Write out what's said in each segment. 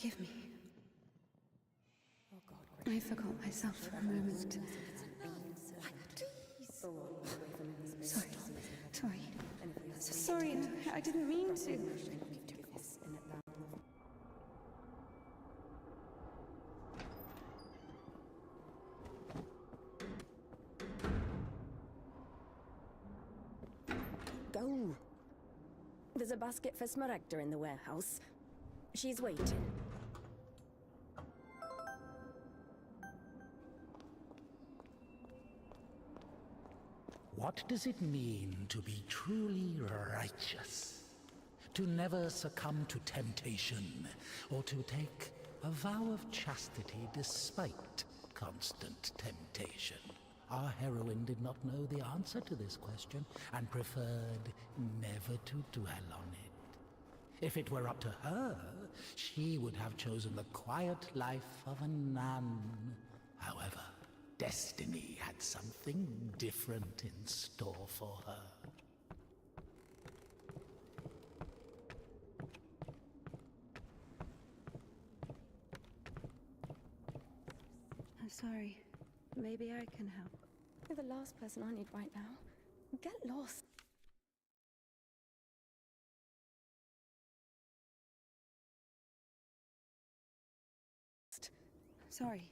Forgive me. I forgot myself for a moment. Sorry. Sorry, I didn't mean to. Go. There's a basket for Smaragda in the warehouse. She's waiting. What does it mean to be truly righteous? To never succumb to temptation, or to take a vow of chastity despite constant temptation? Our heroine did not know the answer to this question and preferred never to dwell on it. If it were up to her, she would have chosen the quiet life of a nun. However, destiny had something different in store for her. I'm sorry. Maybe I can help. You're the last person I need right now. Get lost. Sorry.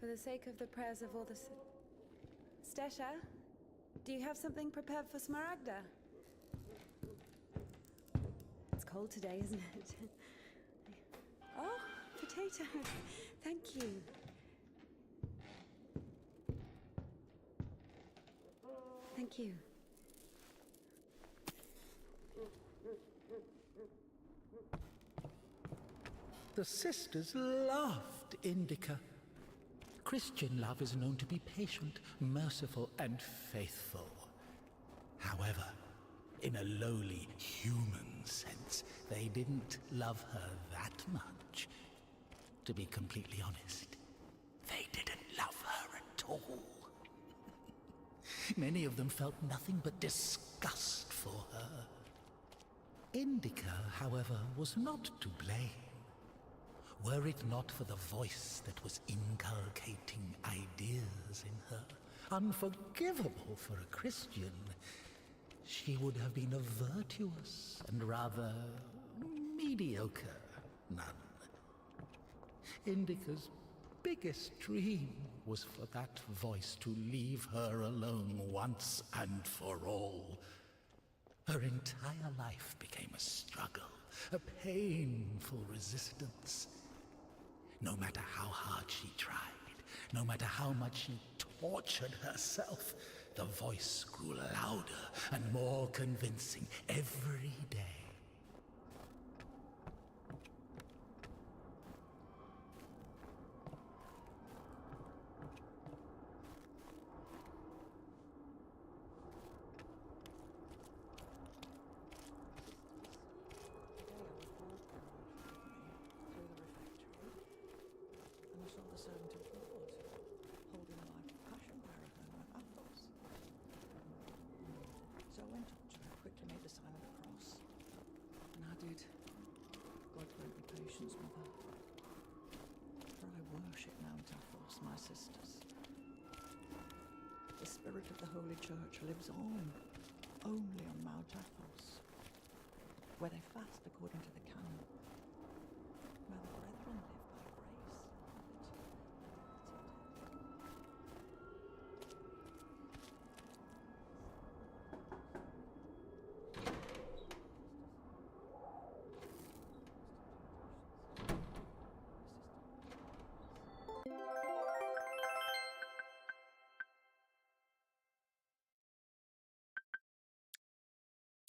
For the sake of the prayers of all the... Stesha, do you have something prepared for Smaragda? It's cold today, isn't it? Oh, potatoes. Thank you. Thank you. The sisters loved INDIKA. Christian love is known to be patient, merciful, and faithful. However, in a lowly human sense, they didn't love her that much. To be completely honest, they didn't love her at all. Many of them felt nothing but disgust for her. INDIKA, however, was not to blame. Were it not for the voice that was inculcating ideas in her, unforgivable for a Christian, she would have been a virtuous and rather mediocre nun. Indika's biggest dream was for that voice to leave her alone once and for all. Her entire life became a struggle, a painful resistance. No matter how hard she tried, no matter how much she tortured herself, the voice grew louder and more convincing every day. So I went up to her, quickly made the sign of the cross. And added, God grant me patience, Mother. For I worship Mount Athos, my sisters. The spirit of the Holy Church lives on, only on Mount Athos, where they fast according to the canon, where the brethren live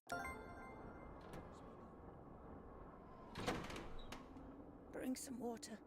by grace. Bring some water.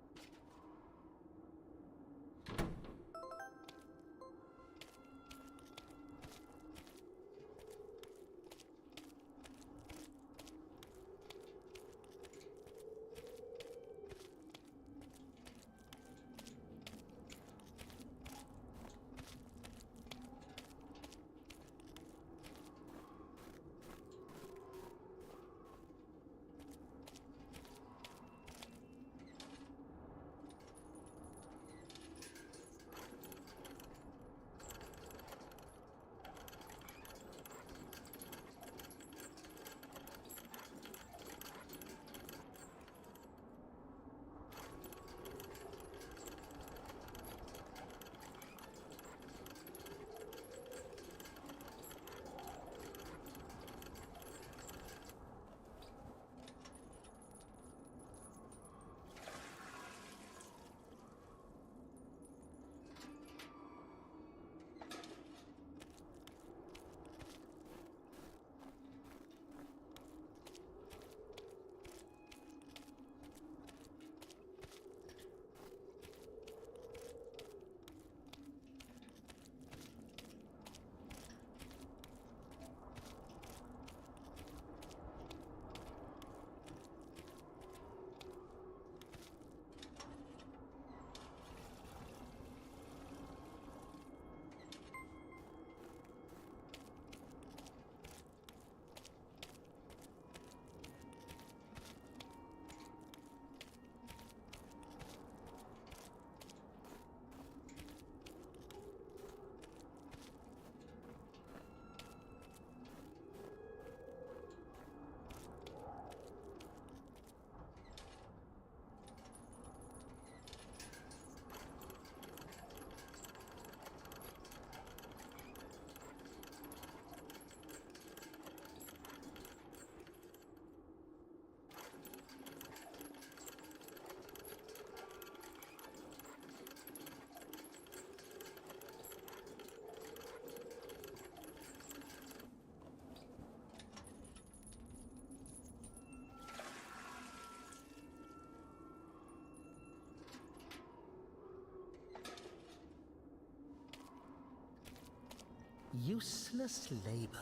Useless labor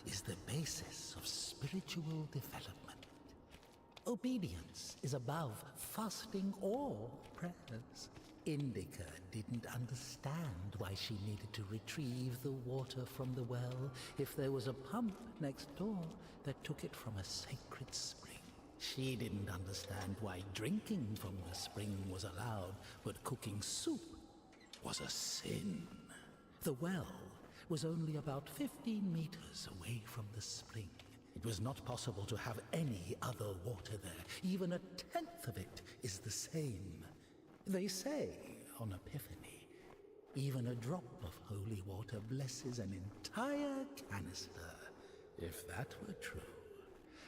is the basis of spiritual development. Obedience is above fasting or prayers. Indika didn't understand why she needed to retrieve the water from the well if there was a pump next door that took it from a sacred spring. She didn't understand why drinking from the spring was allowed, but cooking soup was a sin. The well was only about 15 meters away from the spring. It was not possible to have any other water there. Even a tenth of it is the same. They say, on Epiphany, even a drop of holy water blesses an entire canister. If that were true,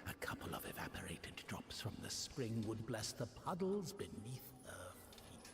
a couple of evaporated drops from the spring would bless the puddles beneath her feet.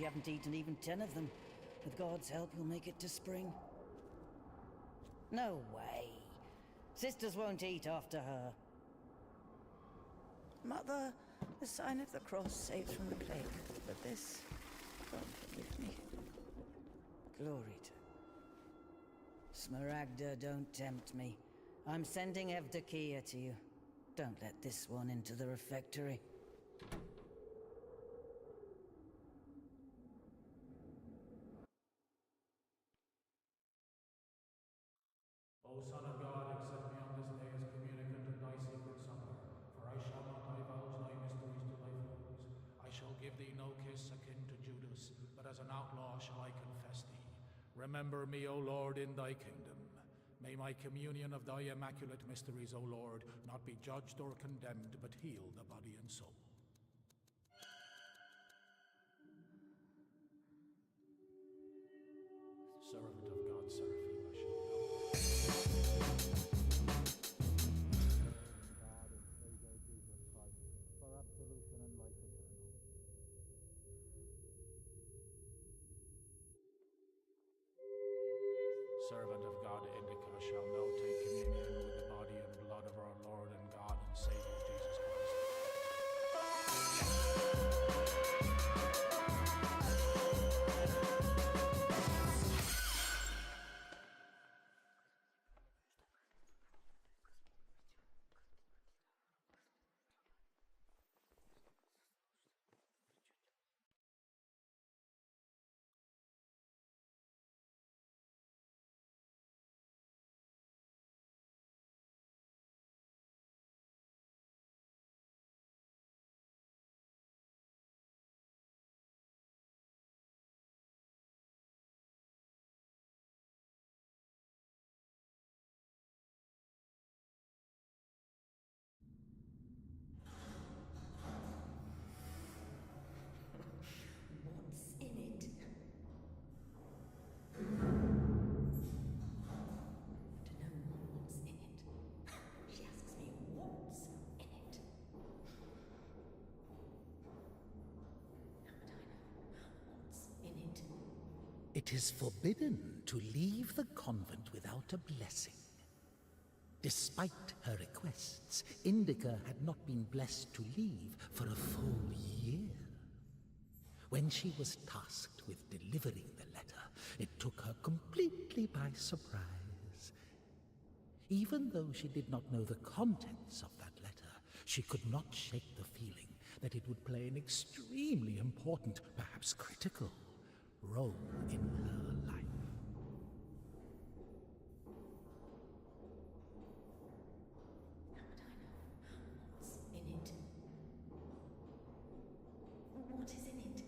You haven't eaten even 10 of them. With God's help, you'll make it to spring. No way. Sisters won't eat after her. Mother, the sign of the cross saves from the plague, but this, God forgive me. Glory to... Smaragda, don't tempt me. I'm sending Evdokia to you. Don't let this one into the refectory. Remember me, O Lord, in thy kingdom. May my communion of thy immaculate mysteries, O Lord, not be judged or condemned, but heal the body and soul. Servant of God, Seraphim, shall know. God and Savior Jesus Christ, for absolution and life eternal. Servant of God, INDIKA, shall now take communion with the body and blood of our Lord and God and Savior Jesus Christ. What's in it? To know what's in it. She asks me what's in it. How would I know what's in it? It is forbidden to leave the convent without a blessing. Despite her requests, INDIKA had not been blessed to leave for a full year. When she was tasked with delivering the letter, it took her completely by surprise. Even though she did not know the contents of that letter, she could not shake the feeling that it would play an extremely important, perhaps critical, role in her life. How would I know what's in it? What is in it?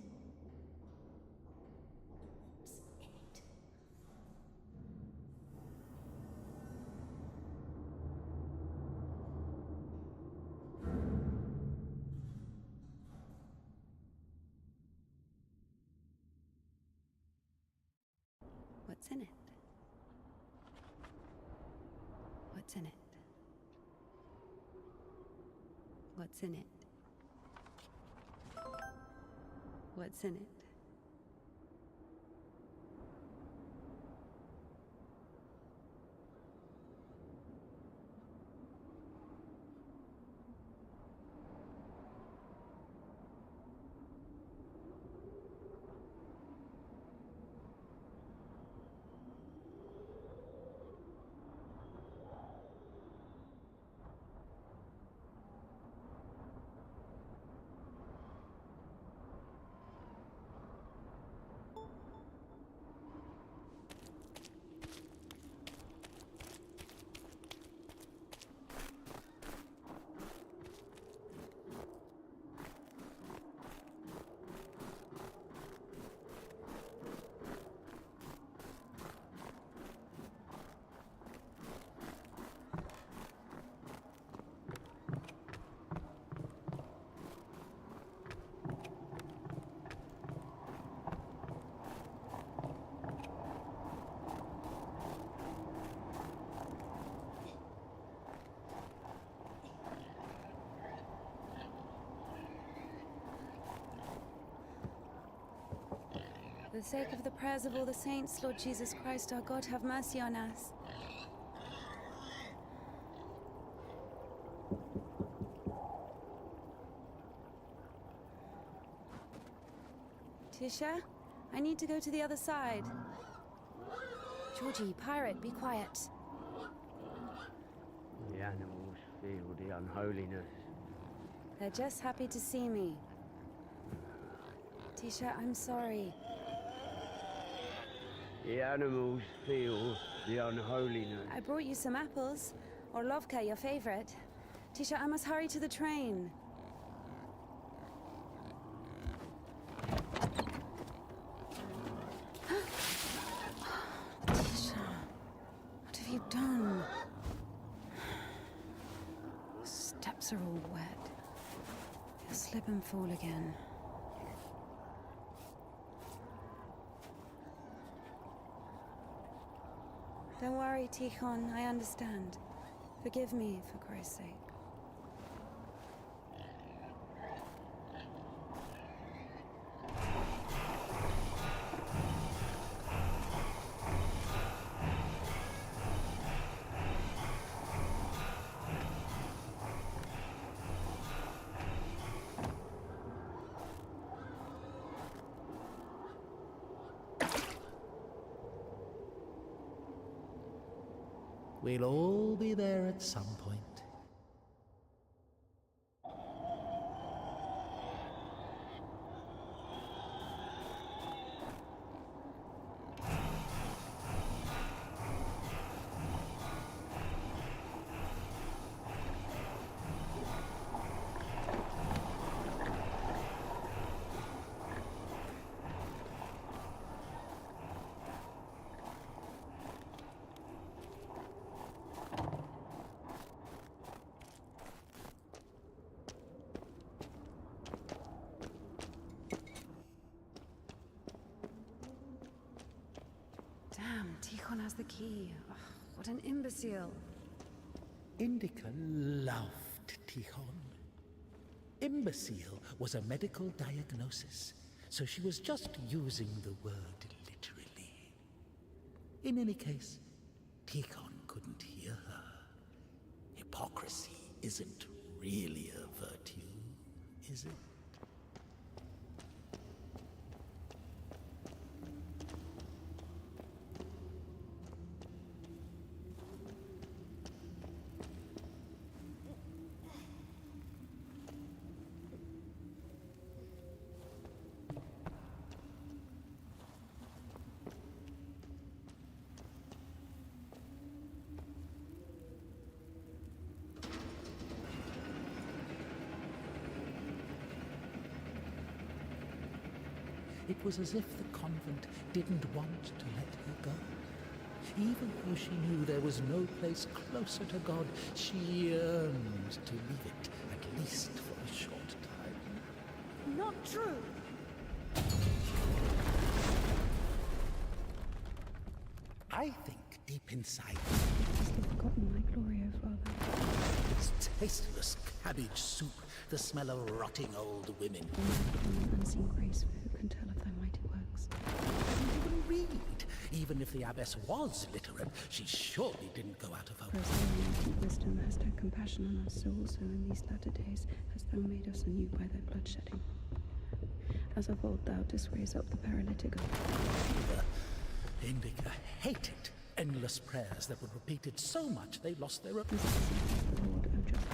What's in it? What's in it? What's in it? What's in it? What's in it? For the sake of the prayers of all the saints, Lord Jesus Christ, our God, have mercy on us. Tisha, I need to go to the other side. Georgie, pirate, be quiet. The animals feel the unholiness. They're just happy to see me. Tisha, I'm sorry. The animals feel the unholiness. I brought you some apples. Orlovka, your favorite. Tisha, I must hurry to the train. done. The steps are all wet. You'll slip and fall again. Don't worry, Tikhon, I understand. Forgive me, for Christ's sake. We'll all be there at some point. Damn, Tikhon has the key. Ugh, what an imbecile. Indika loved Tikhon. Imbecile was a medical diagnosis, so she was just using the word literally. In any case, Tikhon couldn't hear her. Hypocrisy isn't really a virtue, is it? It was as if the convent didn't want to let her go. Even though she knew there was no place closer to God, she yearned to leave it, at least for a short time. Not true! I think deep inside, You've forgotten my glory, O Father. it's tasteless cabbage soup, the smell of rotting old women. An unseen grace, for who can tell of thy mighty works? Even read. Even if the abbess was literate, she surely didn't go out of her For as thou in ancient wisdom hast had compassion on us, so also in these latter days hast thou made us anew by thy bloodshedding. As of old thou didst raise up the paralytic of Indika hated endless prayers that were repeated so much they lost their Lord, O just.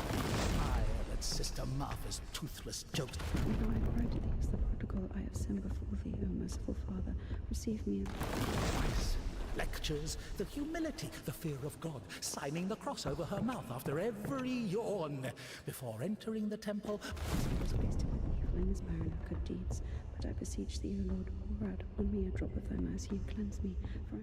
eye at Sister Martha's toothless jokes. And now I cry to thee as the prodigal I have sinned before thee, O merciful Father. Receive me and Advice, lectures, the humility, the fear of God, signing the cross over her mouth after every yawn. Before entering the temple, I was wasted with evil and is barren of good deeds. But I beseech thee, O Lord, pour out on me a drop of thy mercy and cleanse me, for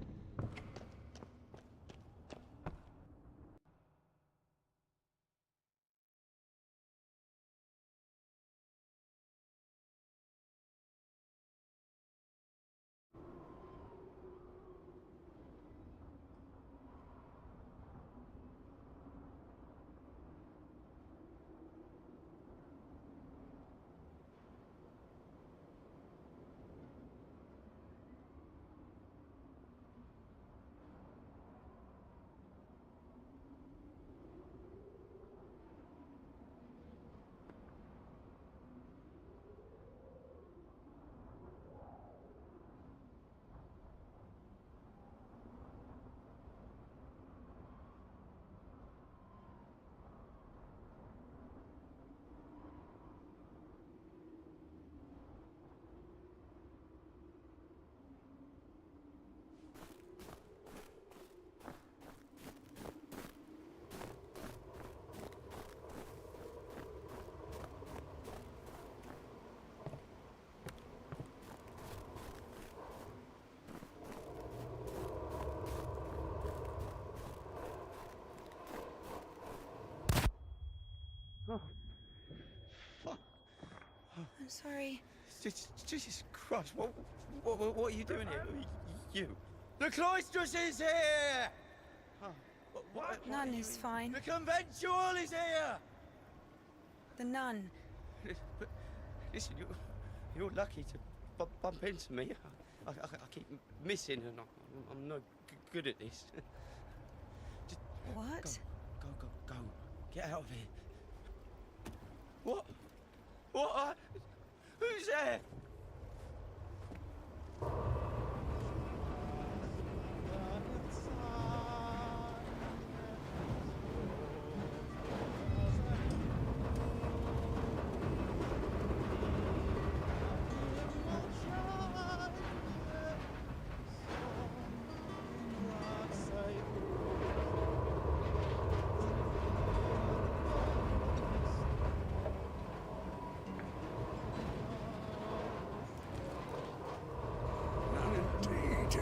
Oh, fuck. I'm sorry. Jesus Christ, what are you doing here? You. The cloistress is here! What Nun are you is in- fine. The conventual is here! The nun. But listen, you're lucky to bump into me. I keep missing and I'm no good at this. Just What? go. Get out of here. What? What? Who's there? Indeed.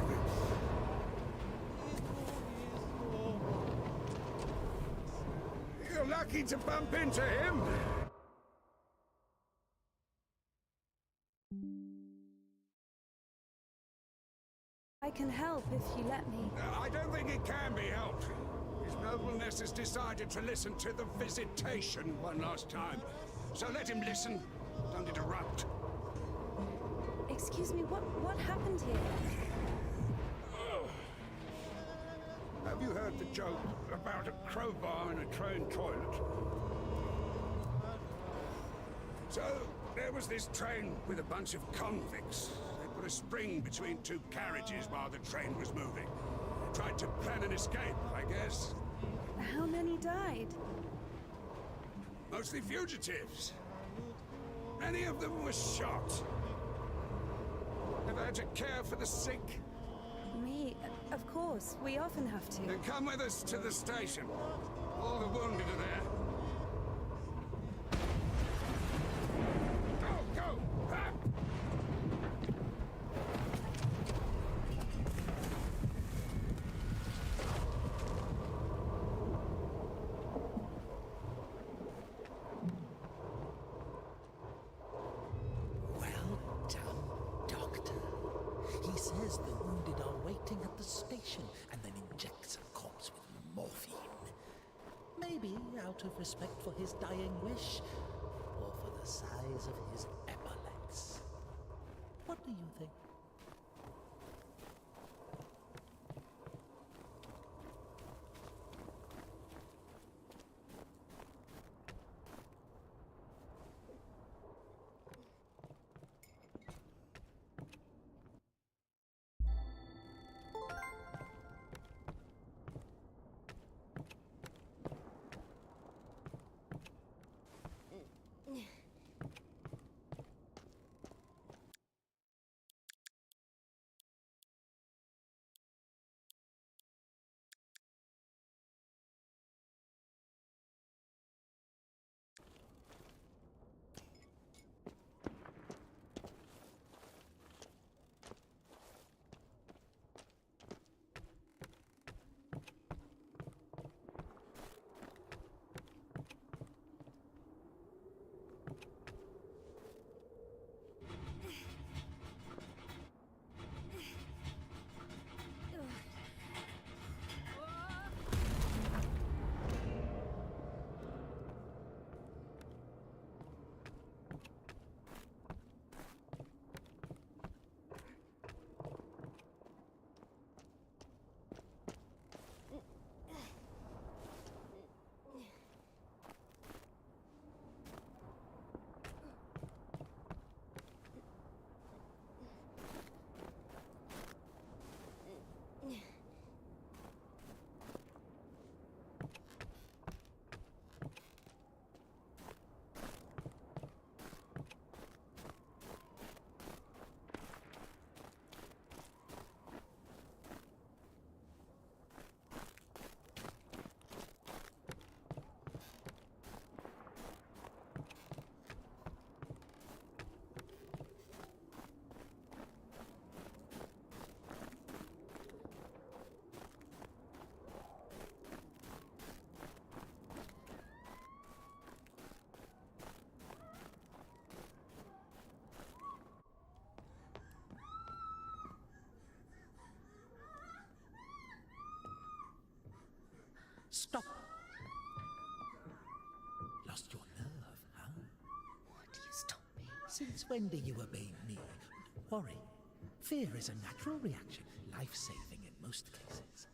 You're lucky to bump into him. I can help if you let me. I don't think it can be helped. His nobleness has decided to listen to the visitation one last time. So let him listen. Don't interrupt. Excuse me, what happened here? Have you heard the joke about a crowbar in a train toilet? So, there was this train with a bunch of convicts. They put a spring between two carriages while the train was moving. Tried to plan an escape, I guess. How many died? Mostly fugitives. Many of them were shot. Ever had to care for the sick? Me? Of course. We often have to. Then come with us to the station. All the wounded are there. Go! Ha! Well done, Doctor. He says the wounded are waiting at the station and then injects a corpse with morphine. Maybe out of respect for his dying wish, or for the size of his epaulets. What do you think? Stop! Lost your nerve, huh? What? You stop me? Since when do you obey me? Don't worry. Fear is a natural reaction, life-saving in most cases.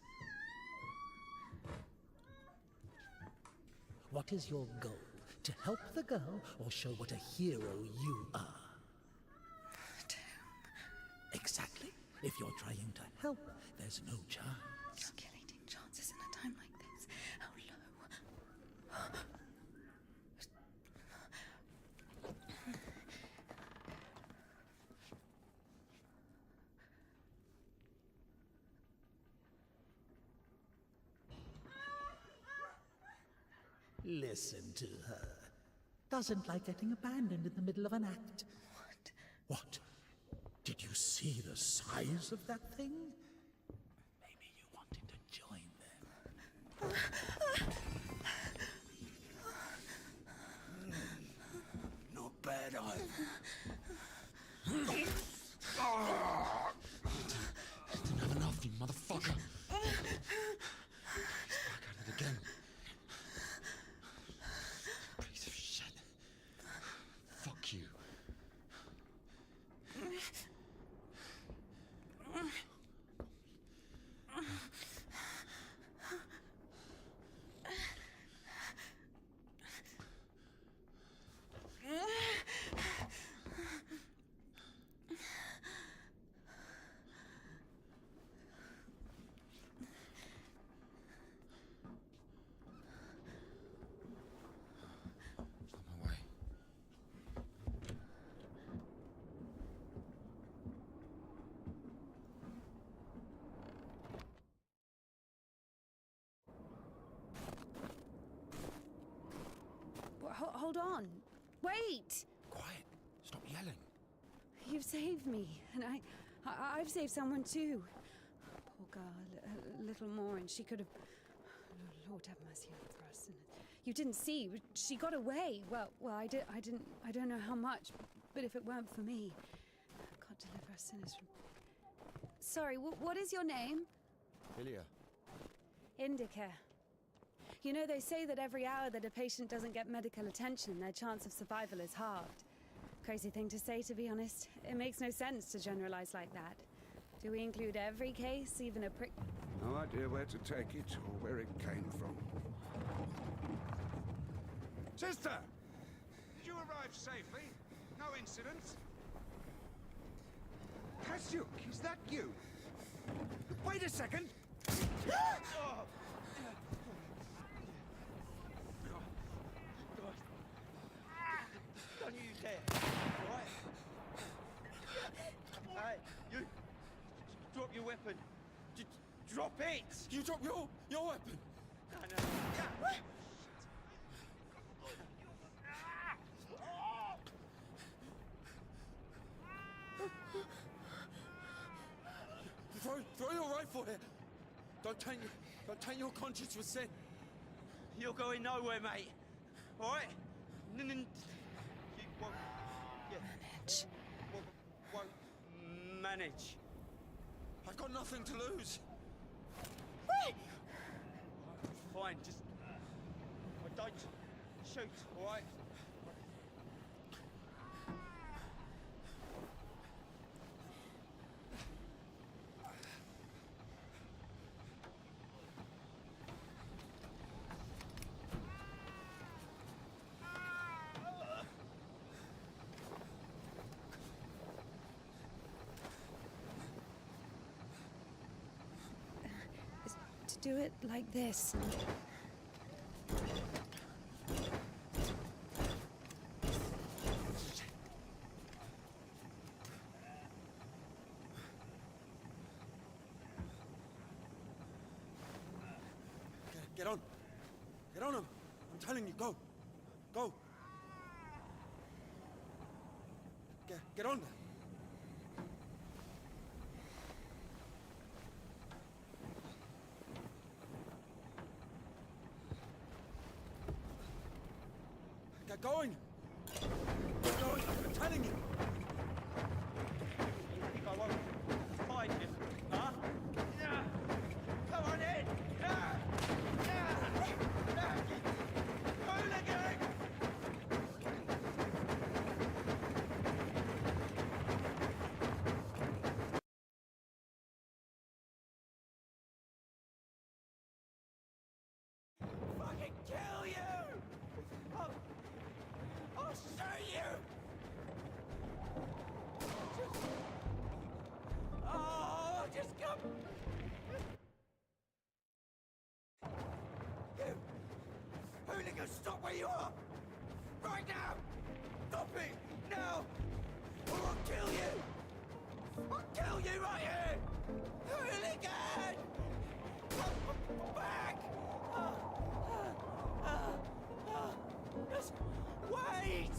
What is your goal? To help the girl or show what a hero you are? Exactly. If you're trying to help, there's no chance. Calculating chances in a time like this. How low? Listen to her. Doesn't like getting abandoned in the middle of an act. What? Did you see the size of that thing? Maybe you wanted to join them. Not bad either. Didn't have enough, you motherfucker. He's back at it again. Piece of shit. Fuck you. On my way. Hold on. Wait! Quiet. Stop yelling. You've saved me, and I've saved someone too. Poor girl, a little more, and she could have. Lord have mercy on us. And you didn't see. She got away. Well, I didn't. I don't know how much, but if it weren't for me, God deliver us sinners from. Sorry. What is your name? Ilya. INDIKA. You know, they say that every hour that a patient doesn't get medical attention, their chance of survival is halved. Crazy thing to say, to be honest. It makes no sense to generalize like that. Do we include every case, even a prick? No idea where to take it or where it came from. Sister! Did you arrive safely? No incidents? Kasyuk, is that you? Wait a second! Don't you dare. Alright? Hey, you. Drop your weapon. Drop it! You drop your weapon! No. Throw your rifle here. Don't taint your conscience with sin. You're going nowhere, mate. All right? You won't. Yeah. Manage. Won't manage. I've got nothing to lose. Fine, just. Don't shoot, all right? Do it like this. Get on. Get on him. I'm telling you, go. Go. Get on there. Get going! Get going, I'm telling you! You think I won't find him, huh? Yeah! Come on in! Yeah! Yeah! Just stop where you are! Right now! Stop it! Now! Or I'll kill you! I'll kill you right here! Hooligan! Come back! Just wait!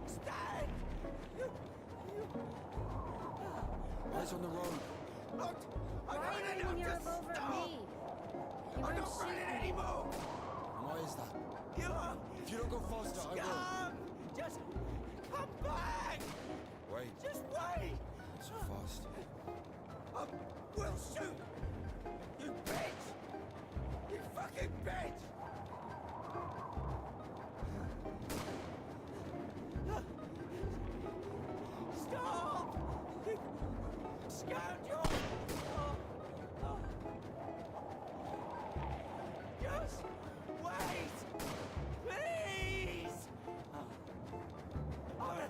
Stand! Eyes on the road. Look! I Why don't are you enough your to revolver stop! at me? You I'm won't not shoot running me. anymore! Why is that? You are If you don't go faster, I will. scum! Just come back! Wait, Just wait! not so fast. I will shoot! You bitch! You fucking bitch! Stop! You scoundrel! Just wait! Please! I'll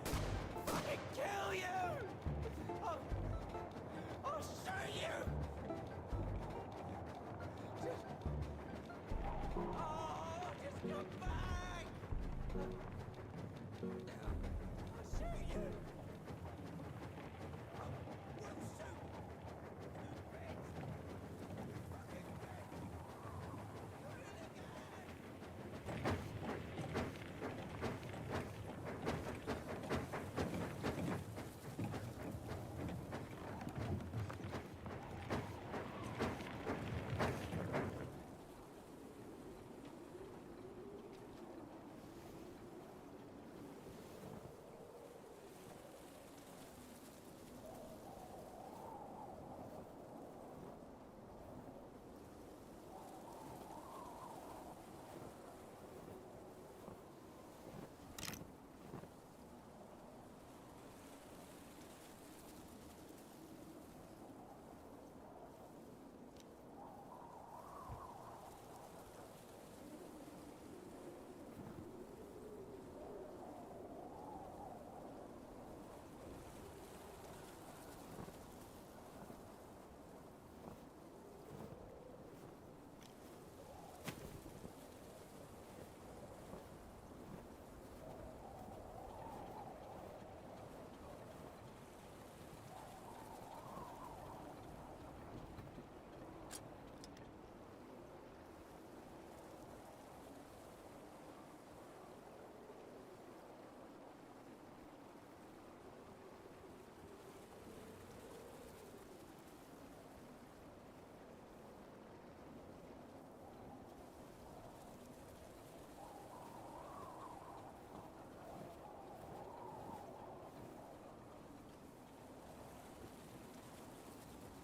fucking kill you! I'll shoot you! Just come back! I'll shoot you! I will shoot! You bitch! Fucking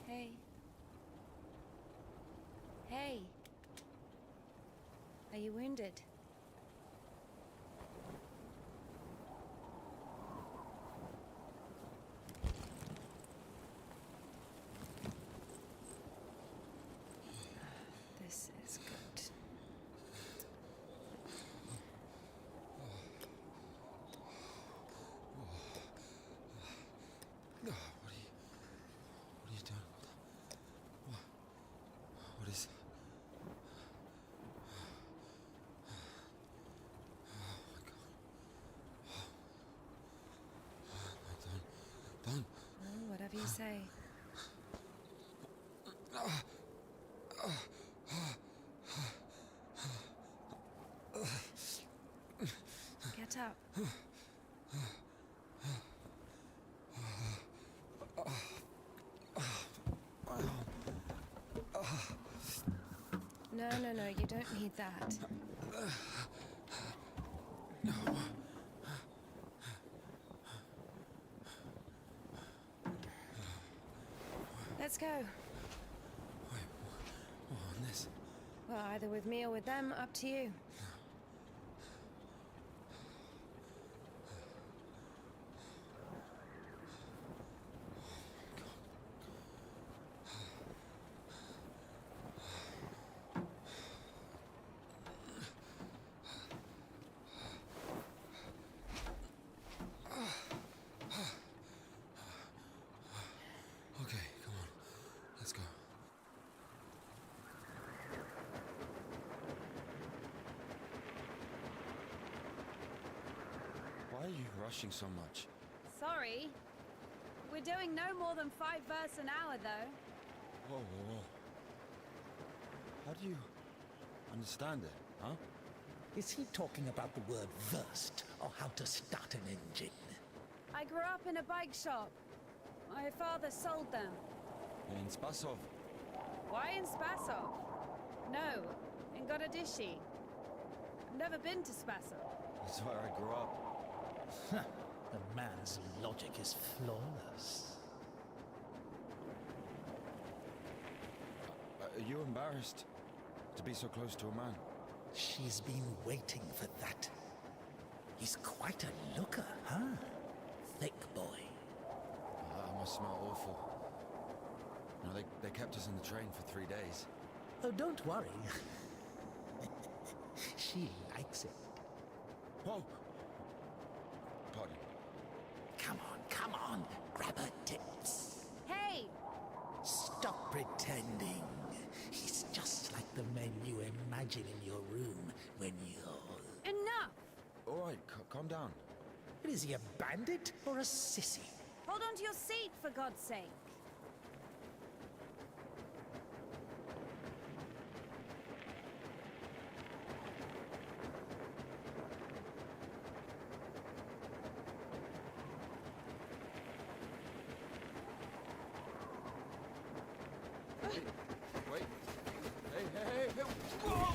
Hey. Hey. Are you wounded? This is good. What are you doing? What is... Don't. Oh, whatever you say. Get up. No, you don't need that. Let's go. Wait, what on this? Well, either with me or with them, up to you. Okay, come on. Let's go. rushing so much? Sorry. We're doing no more than 5 verse an hour, though. Whoa, whoa, whoa. How do you understand it, huh? Is he talking about the word versed, or how to start an engine? I grew up in a bike shop. My father sold them. In Spasov. Why in Spasov? No, in Gorodishi. I've never been to Spasov. That's where I grew up. The man's logic is flawless. Are you embarrassed to be so close to a man? She's been waiting for that. He's quite a looker, huh? Thick boy. I must smell awful. You know, they kept us in the train for 3 days. Oh, don't worry. She likes it. Whoa! Pardon. Come on, grab her tips. Hey! Stop pretending. He's just like the men you imagine in your room when you're... Enough! All right, calm down. Is he a bandit or a sissy? Hold on to your seat, for God's sake. Wait. Hey. Whoa!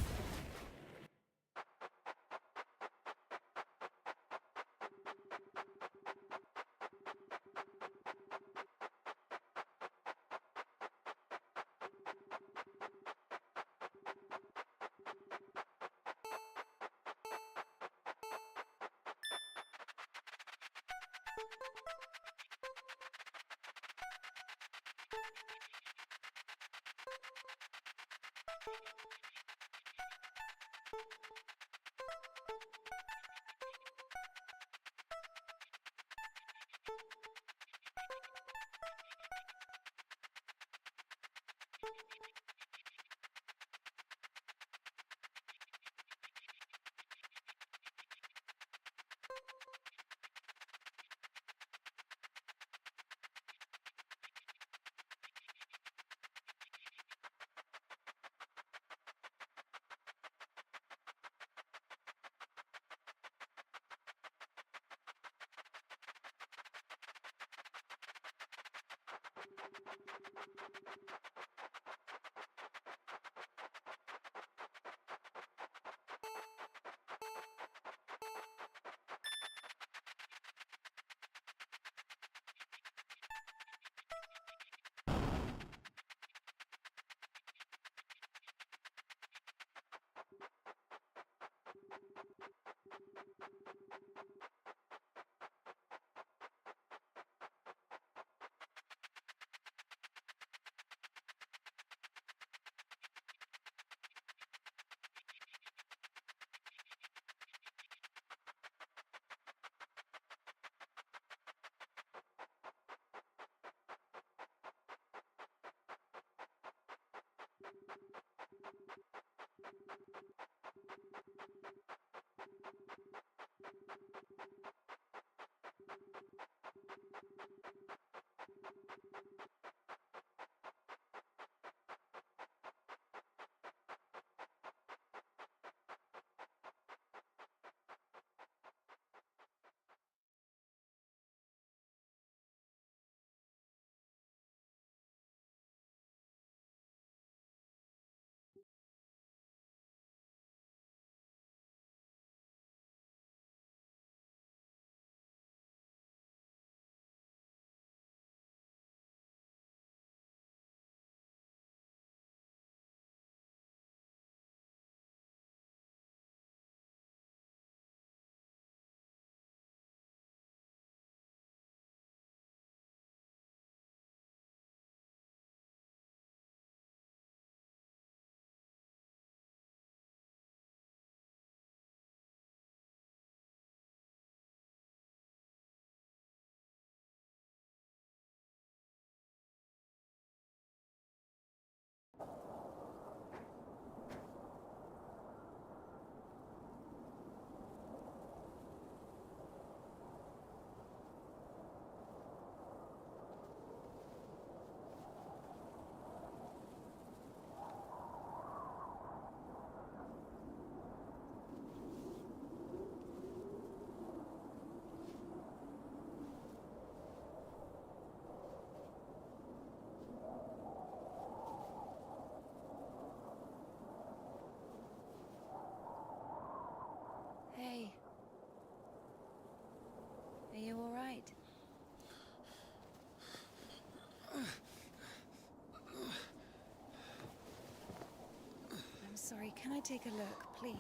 I take a look, please?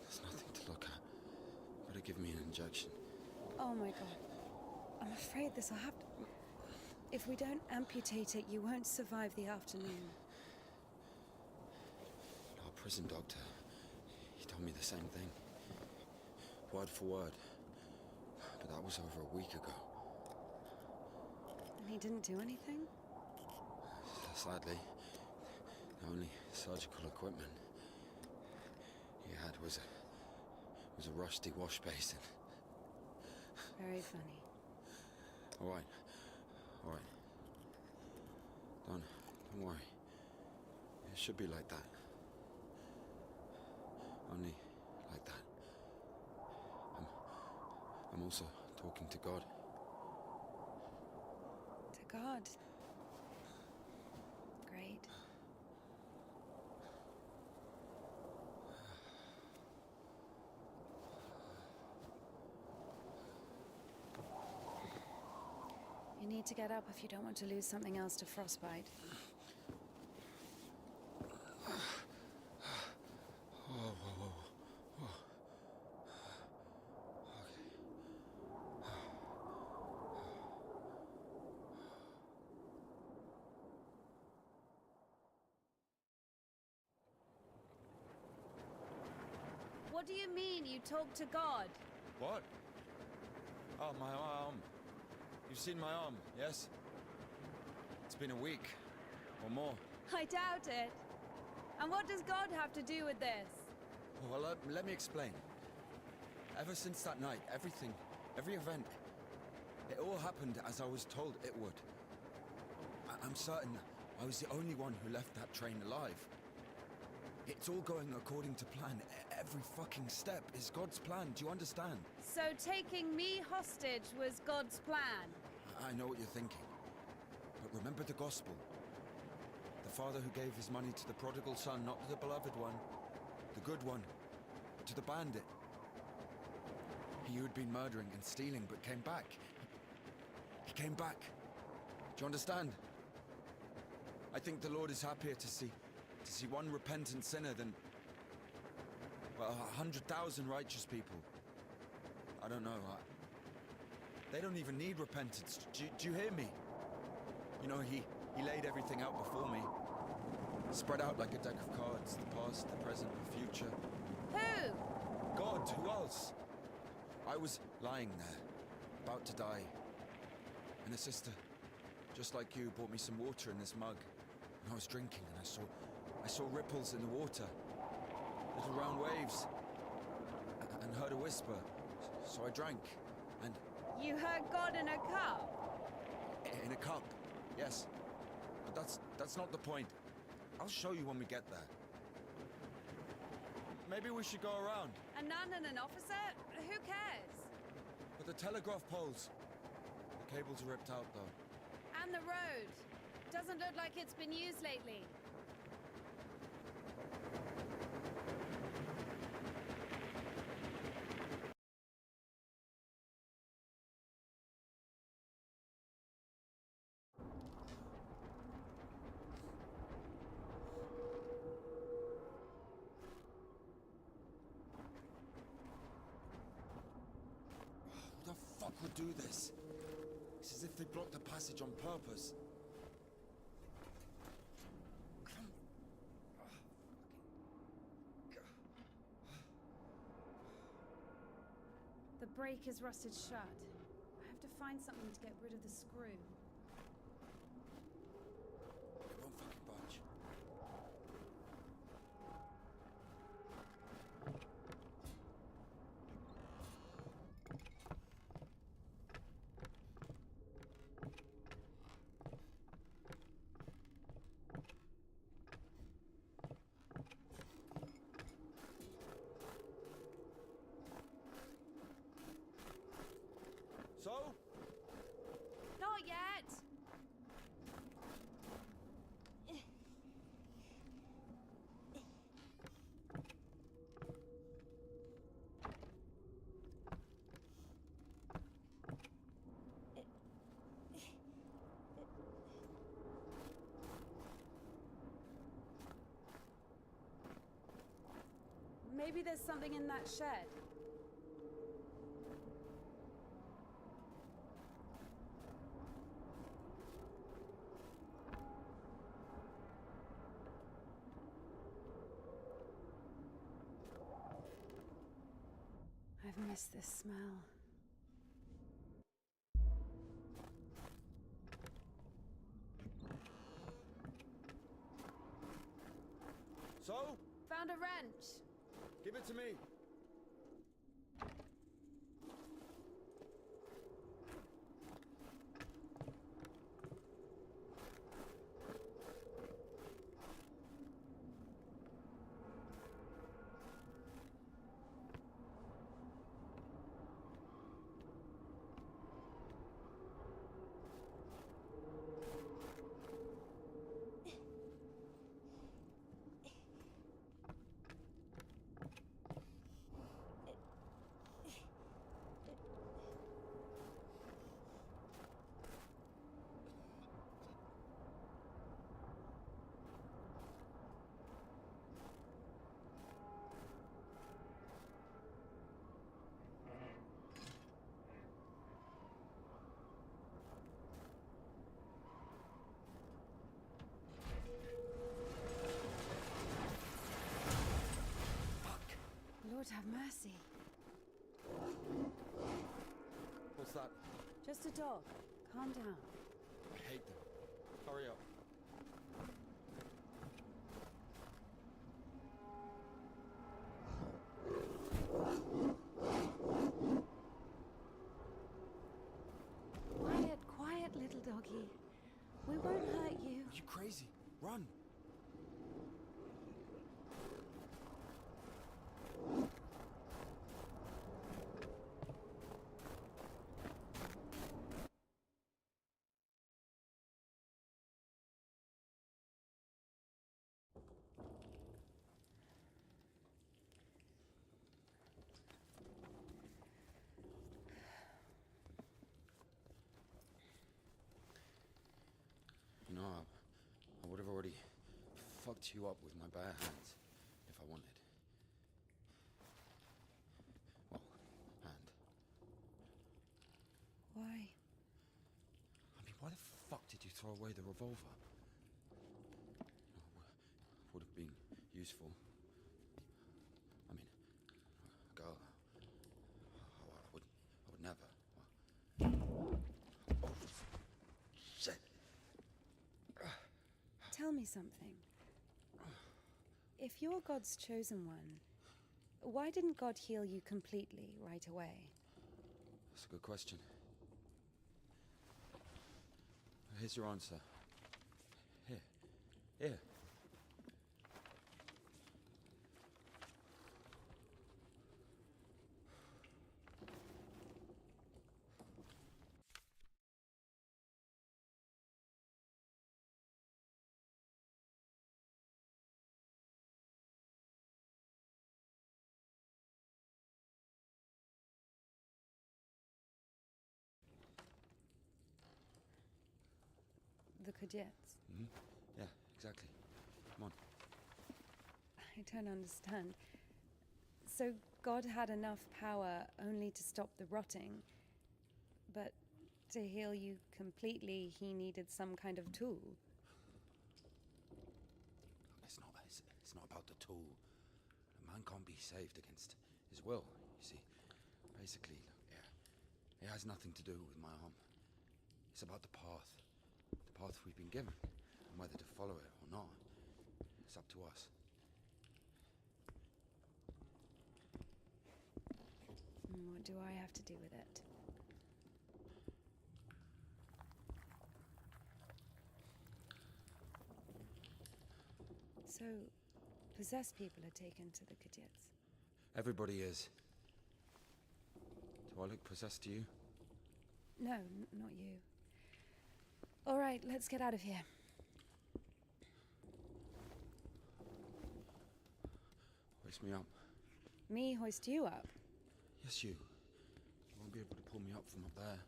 There's nothing to look at. Better give me an injection. Oh my god. I'm afraid this'll have to... If we don't amputate it, you won't survive the afternoon. Our prison doctor, he told me the same thing. Word for word. But that was over a week ago. And he didn't do anything? Sadly, the only surgical equipment he had was a rusty wash basin. Very funny. All right. Don't worry. It should be like that. Only like that. I'm also talking to God. To God. Great. You need to get up if you don't want to lose something else to frostbite. What do you mean you talk to God? What? Oh, my arm. You've seen my arm, yes? It's been a week, or more. I doubt it. And what does God have to do with this? Well, let me explain. Ever since that night, everything, every event, it all happened as I was told it would. I'm certain I was the only one who left that train alive. It's all going according to plan. Every fucking step is God's plan. Do you understand? So taking me hostage was God's plan? I know what you're thinking. But remember the gospel. The father who gave his money to the prodigal son, not to the beloved one. The good one. To the bandit. He who had been murdering and stealing but came back. He came back. Do you understand? I think the Lord is happier to see one repentant sinner than, well, 100,000 righteous people. I don't know. They don't even need repentance. Do you hear me? You know, he laid everything out before me. Spread out like a deck of cards. The past, the present, the future. Who? God, who else? I was lying there, about to die. And a sister, just like you, brought me some water in this mug. And I was drinking and I saw ripples in the water. Little round waves. And heard a whisper. So I drank. And... You heard God in a cup? In a cup, yes. But that's not the point. I'll show you when we get there. Maybe we should go around. A nun and an officer? Who cares? But the telegraph poles. The cables are ripped out, though. And the road. Doesn't look like it's been used lately. Who the fuck would do this? It's as if they blocked the passage on purpose. The brake is rusted shut. I have to find something to get rid of the screw. It won't fucking budge. Not yet. Maybe there's something in that shed. I've missed this smell. So? Found a wrench. Give it to me. Lord have mercy. What's that? Just a dog. Calm down. I hate them. Hurry up. Quiet, quiet, little doggy. We won't hurt you. Are you crazy? Run! You know, I would have already fucked you up with my bare hands if I wanted. Well, hand. Why? I mean, why the fuck did you throw away the revolver? Would have been useful. I mean, girl, I would never. Oh, shit. Tell me something. If you're God's chosen one, why didn't God heal you completely right away? That's a good question. Here's your answer. Here. The Kudets. Mm-hmm. Yeah, exactly. Come on. I don't understand. So God had enough power only to stop the rotting, but to heal you completely, he needed some kind of tool. It's not about the tool. A man can't be saved against his will, you see. Basically, it has nothing to do with my arm. It's about the path. The path we've been given. And whether to follow it or not, it's up to us. And what do I have to do with it? So, possessed people are taken to the Kudets. Everybody is. Do I look possessed to you? No, not you. All right, let's get out of here. Hoist me up. Me hoist you up? Yes, you. You won't be able to pull me up from up there.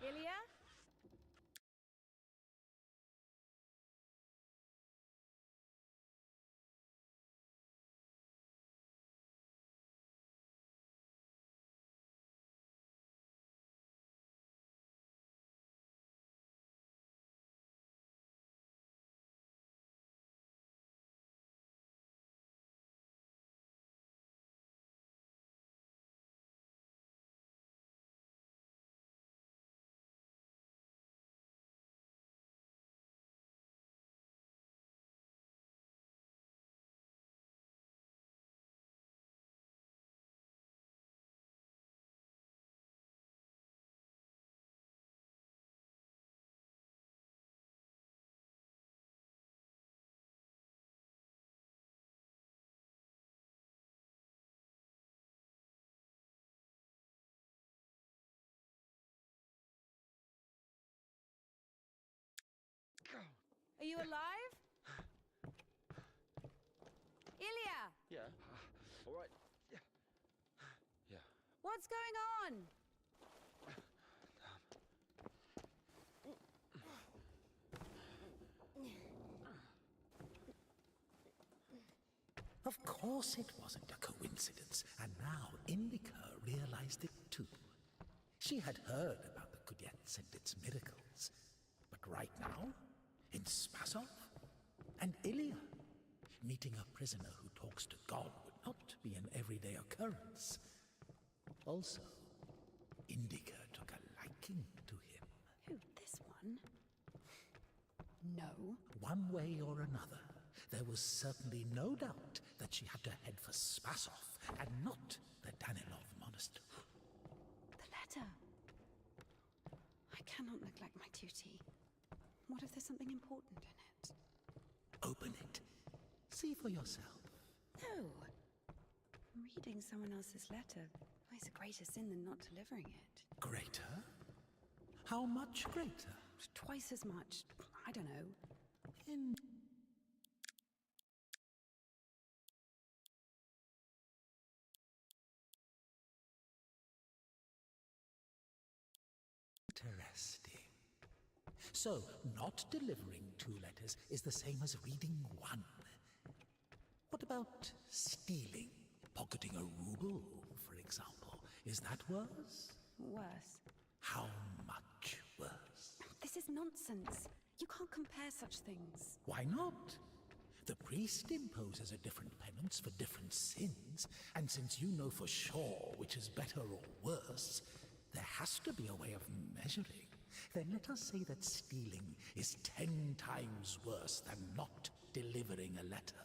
Ilya? Are you alive? Ilya! Yeah. All right. Yeah. Yeah. What's going on? Of course it wasn't a coincidence, and now Indika realized it too. She had heard about the Kudets and its miracles, but right now, in Spasov, and Ilya, meeting a prisoner who talks to God would not be an everyday occurrence. Also, Indika took a liking to him. Who, this one? No. One way or another, there was certainly no doubt that she had to head for Spasov and not the Danilov monastery. The letter. I cannot neglect my duty. What if there's something important in it? Open it. See for yourself. No. Reading someone else's letter is a greater sin than not delivering it. Greater? How much greater? Twice as much. I don't know. Interesting. So, not delivering 2 letters is the same as reading 1. What about stealing? Pocketing a ruble, for example. Is that worse? Worse. How much worse? This is nonsense. You can't compare such things. Why not? The priest imposes a different penance for different sins, and since you know for sure which is better or worse, there has to be a way of measuring. Then let us say that stealing is 10 times worse than not delivering a letter.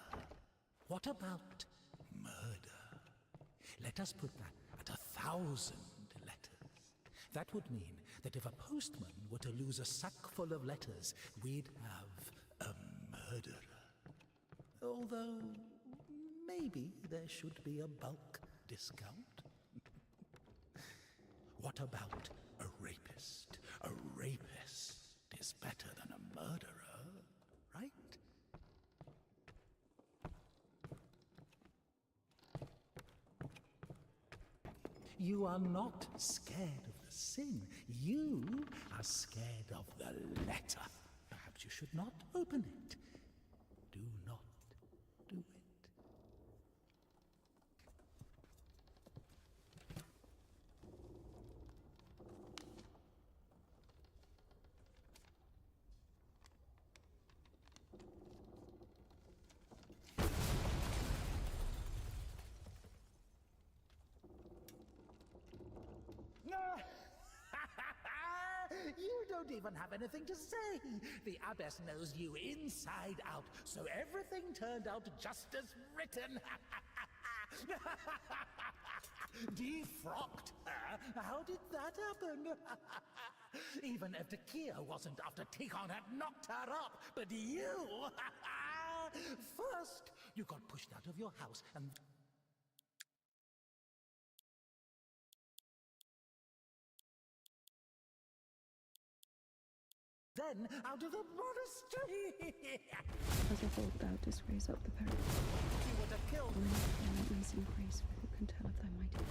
What about murder? Let us put that at 1,000 letters. That would mean that if a postman were to lose a sack full of letters, we'd have a murderer. Although, maybe there should be a bulk discount. What about a rapist? A rapist is better than a murderer, right? You are not scared of the sin. You are scared of the letter. Perhaps you should not open it. Do not do it. You don't even have anything to say. The abbess knows you inside out, so everything turned out just as written. Defrocked her? How did that happen? Even Evdokia wasn't after Tikhon had knocked her up, but you... First, you got pushed out of your house, and... then out of the monastery! As I thought thou didst raise up the parent. You would have killed me. Ease and grace, who can tell of thy mighty.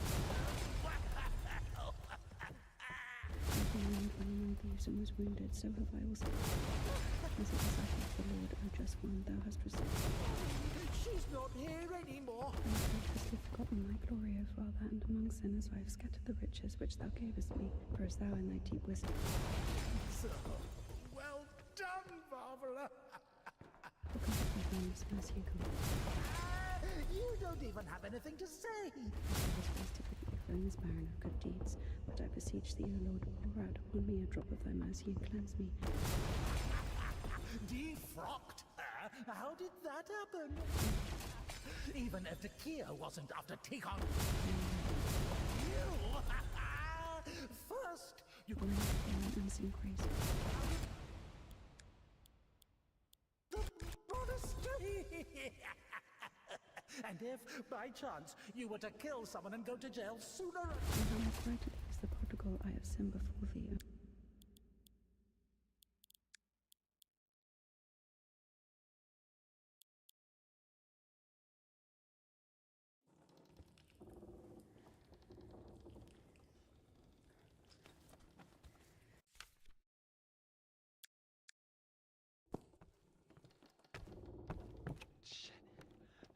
When and thieves and was wounded, so have I also. As a disciple of the Lord, O just one, thou hast received. She's not here anymore. And thou hast forgotten thy glory, O Father, and among sinners I have scattered the riches which thou gavest me, for as thou in thy deep wisdom. So, well done, Barbara. Look at thy boundless mercy and compassion. You don't even have anything to say. I was wasted with evil and is barren of good deeds, but I beseech thee, O Lord, pour out upon me a drop of thy mercy and cleanse me. Defrocked her? How did that happen? Even if the Kia wasn't after Tikon. You! First, you Born and sing praise. the monastery! And if, by chance, you were to kill someone and go to jail sooner... And how much greater is the prodigal I have sinned before thee, O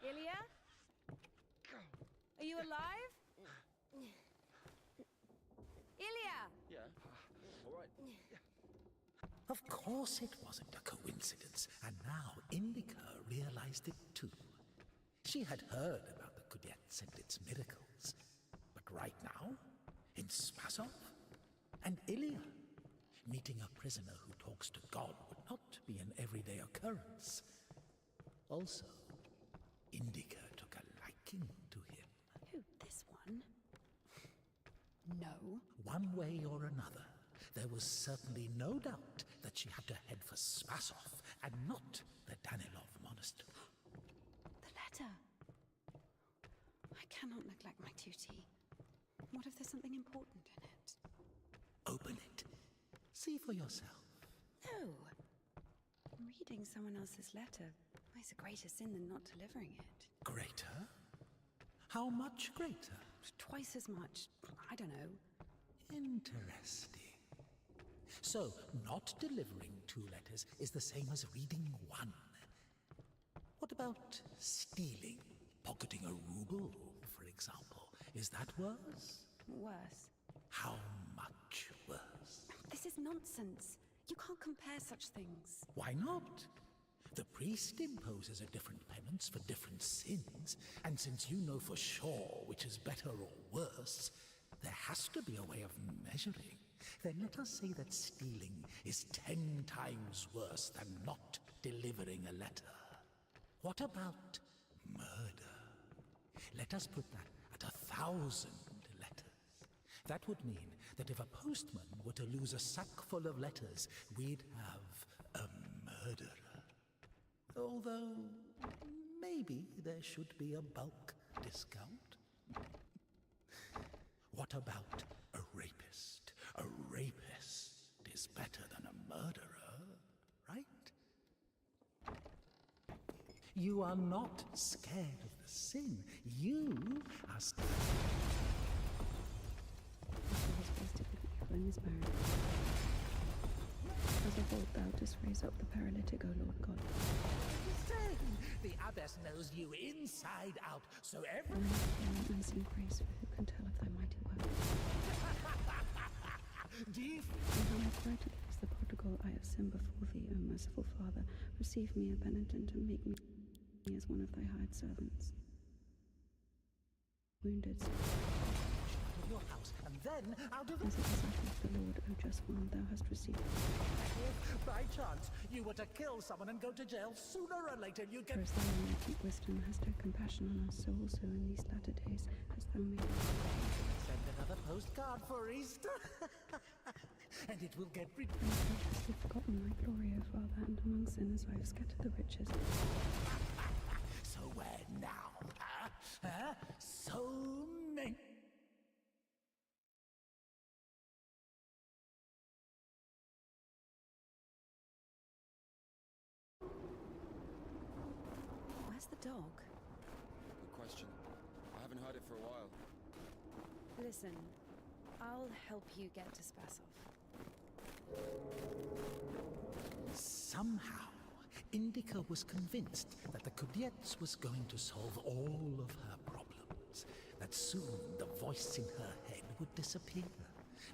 Ilya? Are you alive? Ilya! Of course it wasn't a coincidence, and now INDIKA realized it too. She had heard about the Kudets and its miracles, but right now, in Spasov, and Ilya, meeting a prisoner who talks to God would not be an everyday occurrence. Also, INDIKA took a liking to him. Who, this one? No. One way or another, there was certainly no doubt that she had to head for Spasov and not the Danilov monastery. The letter. I cannot neglect my duty. What if there's something important in it? Open it. See for yourself. No. Reading someone else's letter is a greater sin than not delivering it. Greater? How much greater? Twice as much. I don't know. Interesting. So, not delivering 2 letters is the same as reading 1. What about stealing? Pocketing a ruble, for example. Is that worse? Worse. How much worse? This is nonsense. You can't compare such things. Why not? The priest imposes a different penance for different sins, and since you know for sure which is better or worse, there has to be a way of measuring. Then let us say that stealing is 10 times worse than not delivering a letter. What about murder? Let us put that at 1,000 letters. That would mean that if a postman were to lose a sack full of letters, we'd have a murderer. Although, maybe there should be a bulk discount. What about a rapist? A rapist is better than a murderer, right? You are not scared of the sin. You are scared. I was wasted with evil and is barren. As of old thou didst raise up the paralytic, O Lord God. The abbess knows you inside out, so every... And sing praise, for who can tell of thy mighty work? And how much greater is the prodigal I have sinned before thee, O merciful Father. Receive me a penitent and make me as one of thy hired servants. Wounded. Out of your house, and then out of the... As a disciple of the Lord, O just one, thou hast received. If, by chance, you were to kill someone and go to jail, sooner or later you For get... as thou in thy deep wisdom hast had compassion on us, so also in these latter days hast thou made. Send another postcard for Easter. And it will get rid... And thou hast forgotten thy glory, O Father, and among sinners I have scattered the riches. So where now, huh? Huh? So many... Where's the dog? Good question. I haven't heard it for a while. Listen, I'll help you get to Spasov. Somehow, Indika was convinced that the Kudets was going to solve all of her problems, that soon the voice in her head would disappear,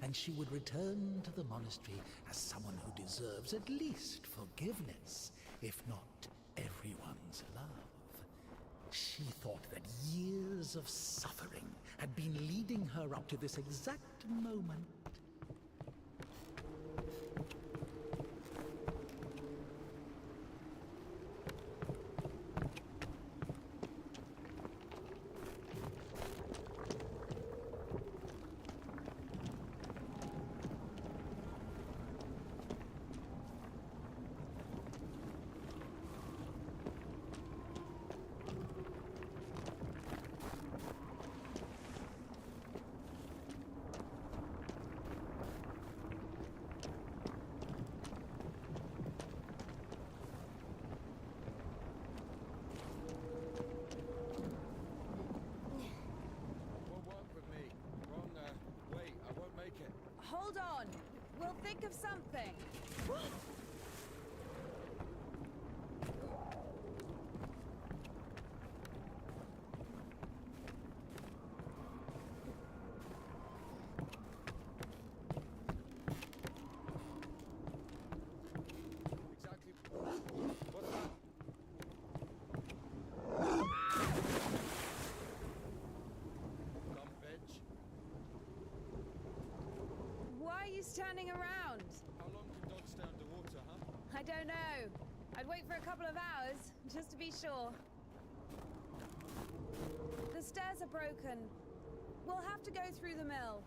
and she would return to the monastery as someone who deserves at least forgiveness, if not everyone's love. She thought that years of suffering had been leading her up to this exact moment. Hold on. We'll think of something. Standing around. How long can dogs stay underwater, huh? I don't know. I'd wait for a couple of hours, just to be sure. The stairs are broken. We'll have to go through the mill.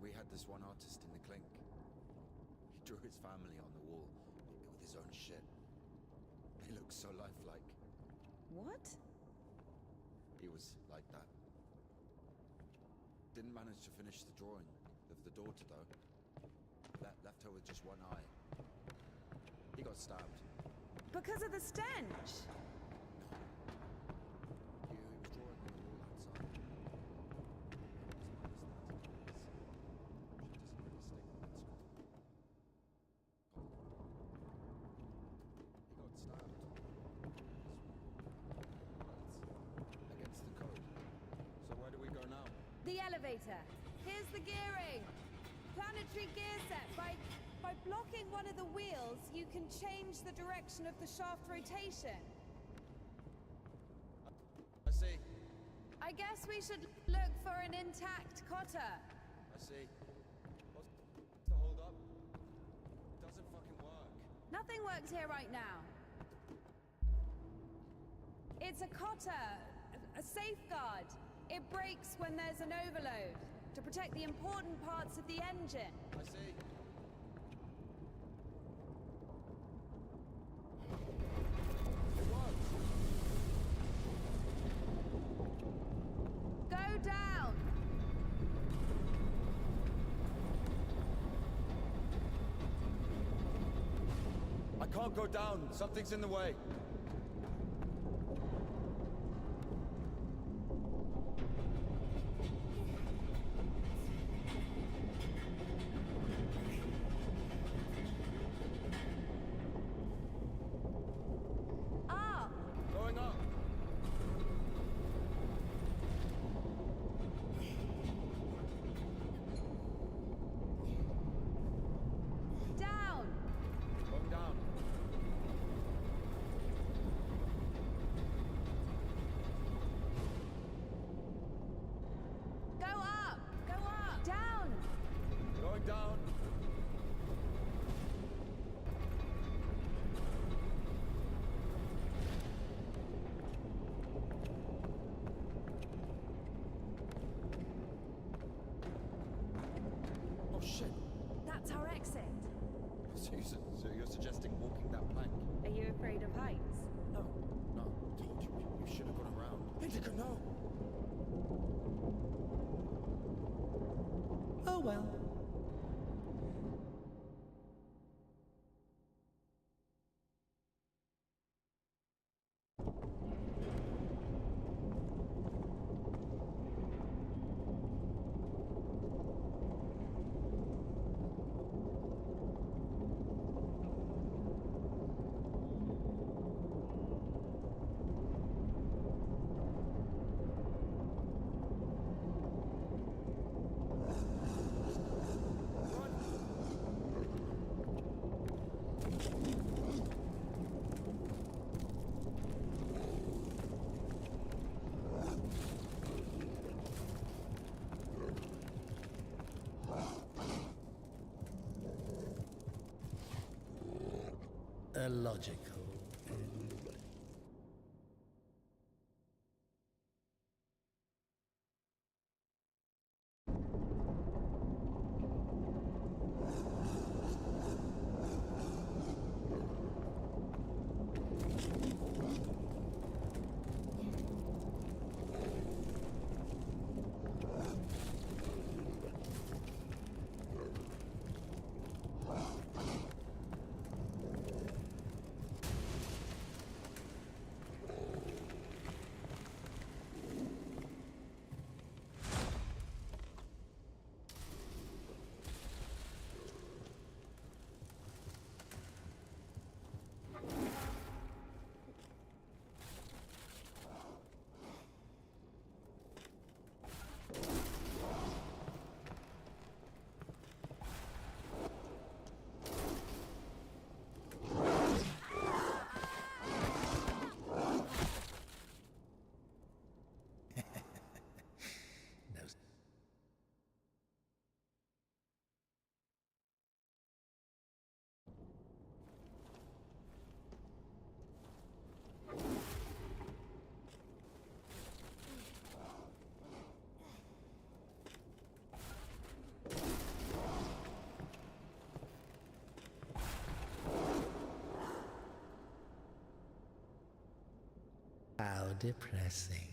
We had this one artist in the clink. He drew his family on the wall with his own shit. They look so lifelike. What? He was like that. Didn't manage to finish the drawing of the daughter, though. Left her with just one eye. He got stabbed. Because of the stench? He was drawing on the wall outside. The elevator. Here's the gearing. Planetary gear set. By blocking one of the wheels, you can change the direction of the shaft rotation. I see. I guess we should look for an intact cotter. I see. What's the hold up? It doesn't fucking work. Nothing works here right now. It's a cotter. A safeguard. It breaks when there's an overload, to protect the important parts of the engine. I see. It works. Go down! I can't go down. Something's in the way. That's our exit. So you're suggesting walking that plank? you afraid of heights? No, no. You should have gone around. Indika, no! Oh well. Illogical. How depressing.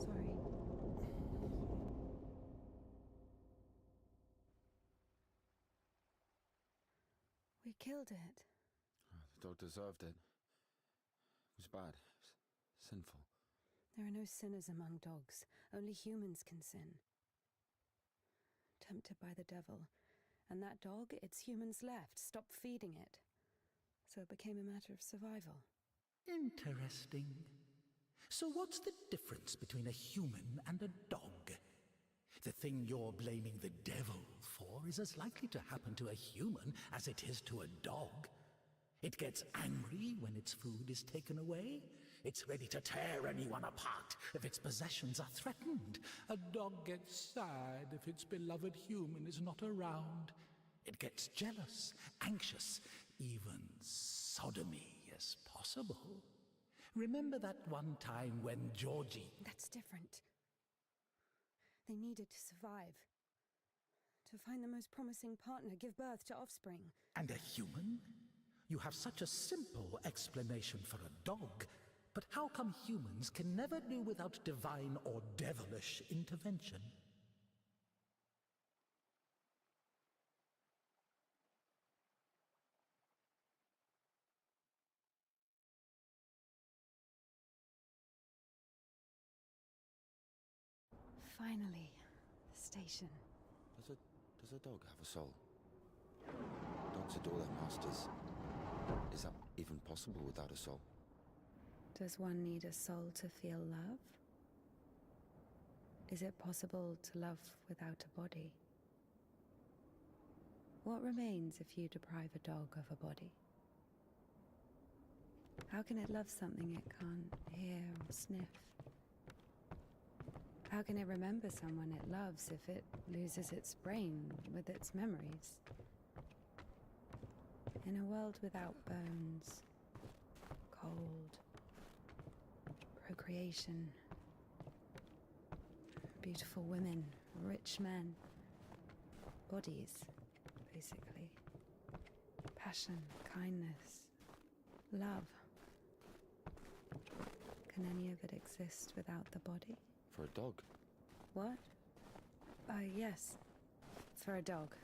Sorry. We killed it. The dog deserved it. It was bad. It was sinful. There are no sinners among dogs. Only humans can sin. Tempted by the devil. And that dog, its humans left, stopped feeding it. So it became a matter of survival. Interesting. So what's the difference between a human and a dog? The thing you're blaming the devil for is as likely to happen to a human as it is to a dog. It gets angry when its food is taken away. It's ready to tear anyone apart if its possessions are threatened. A dog gets sad if its beloved human is not around. It gets jealous, anxious, even sodomy is possible. Remember that one time when Georgie... That's different. They needed to survive. To find the most promising partner, give birth to offspring. And a human? You have such a simple explanation for a dog, but how come humans can never do without divine or devilish intervention? Finally, the station. Does a dog have a soul? Dogs adore their masters. Is that even possible without a soul? Does one need a soul to feel love? Is it possible to love without a body? What remains if you deprive a dog of a body? How can it love something it can't hear or sniff? How can it remember someone it loves if it loses its brain with its memories? In a world without bones, cold, procreation, beautiful women, rich men, bodies, basically. Passion, kindness, love. Can any of it exist without the body? For a dog? What? Yes. For a dog.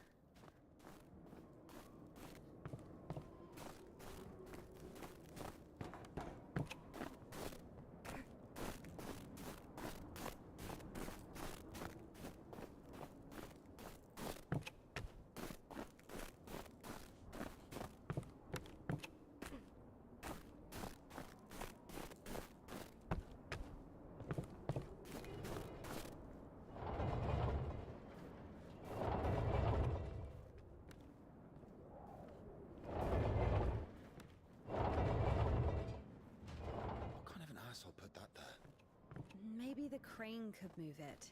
I'll put that there. Maybe the crane could move it.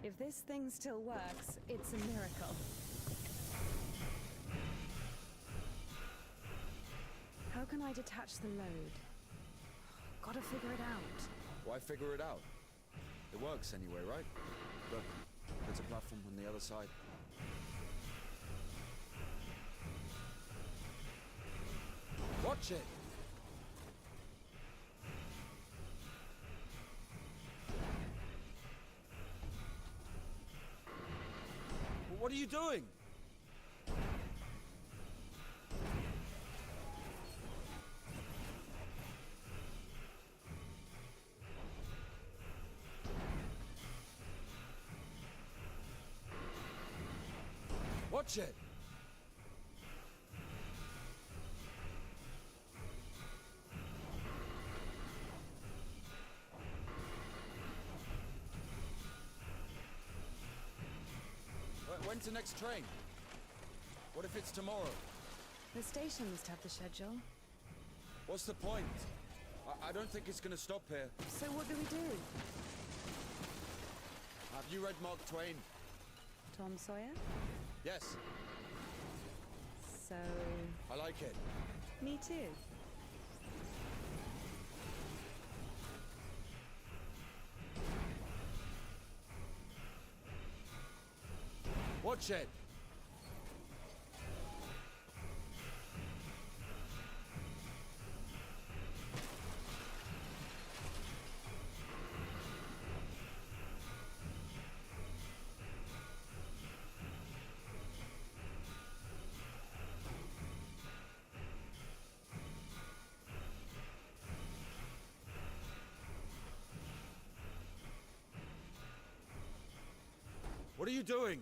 If this thing still works, it's a miracle. How can I detach the load? Gotta figure it out. Why figure it out? It works anyway, right? Look, there's a platform on the other side. Watch it! What are you doing? Watch it! When's the next train? What if it's tomorrow? The station must have the schedule. What's the point? I don't think it's gonna stop here. So what do we do? Have you read Mark Twain? Tom Sawyer? Yes. So... I like it. Me too. Watch it! What are you doing?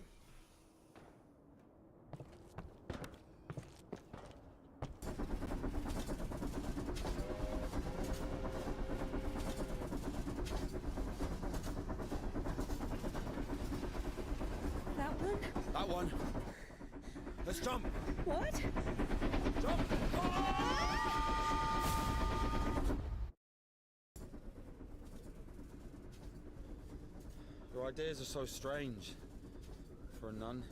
That one. Let's jump. What? Jump! Your ideas are so strange for a nun.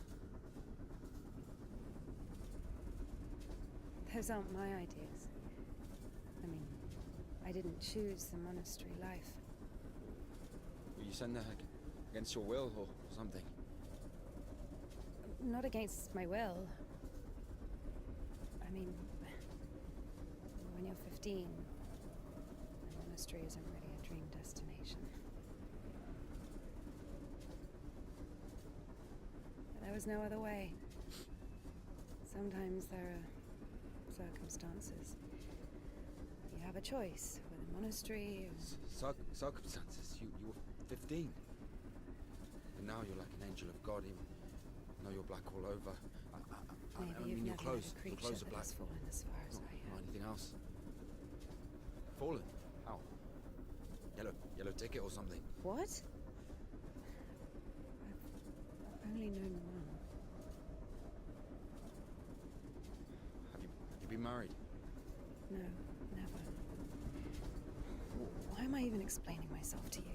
Those aren't my ideas. I mean, I didn't choose the monastery life. Were you sent there against your will or something? Not against my will. I mean, when you're 15, monastery isn't really a dream destination. But there was no other way. Sometimes there are circumstances. You have a choice with a monastery or... Circumstances? You were 15. And now you're like an angel of God, even though you're black all over. I Maybe mean, you've your never clothes, met a your creature clothes are that black. has fallen as far as I Not have. anything else. Fallen? How? Yellow ticket or something? What? I've only known one. Have you been married? No, never. Why am I even explaining myself to you?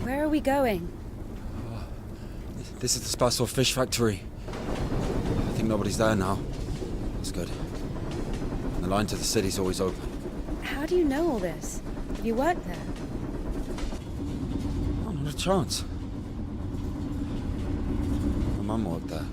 Where are we going? This is the Spassor fish factory. I think nobody's there now. That's good. The line to the city's always open. How do you know all this? Have you worked there? Oh, not a chance. My mum worked there.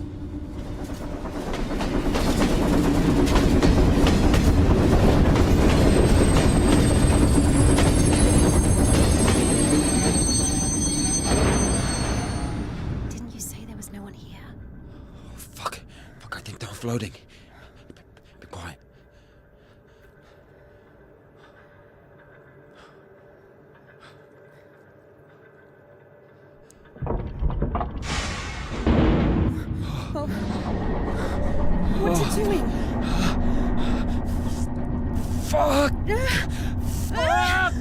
Didn't you say there was no one here? Oh, fuck, I think they're offloading. Be quiet. Oh. What's it doing? Fuck! Fuck!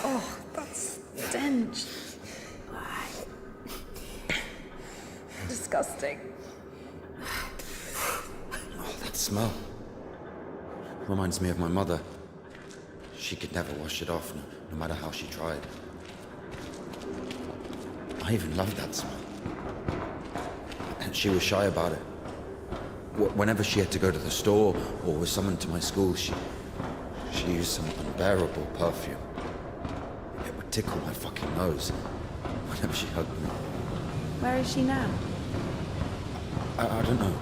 Oh, that stench. Disgusting. Oh, that smell. Reminds me of my mother. She could never wash it off, no matter how she tried. I even loved that smell. She was shy about it. Whenever she had to go to the store or was summoned to my school, she used some unbearable perfume. It would tickle my fucking nose whenever she hugged me. Where is she now? I don't know.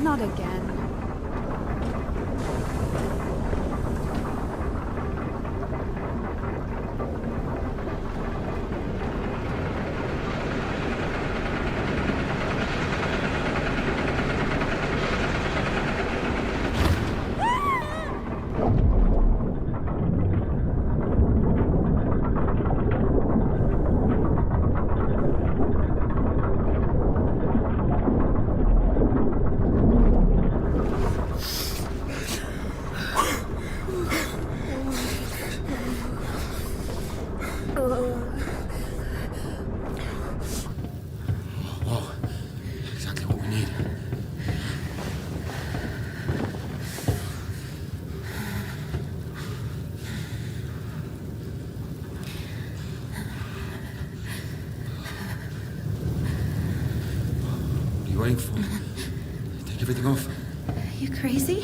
Not again. Whoa. Exactly what we need. What are you waiting for? Take everything off. You crazy?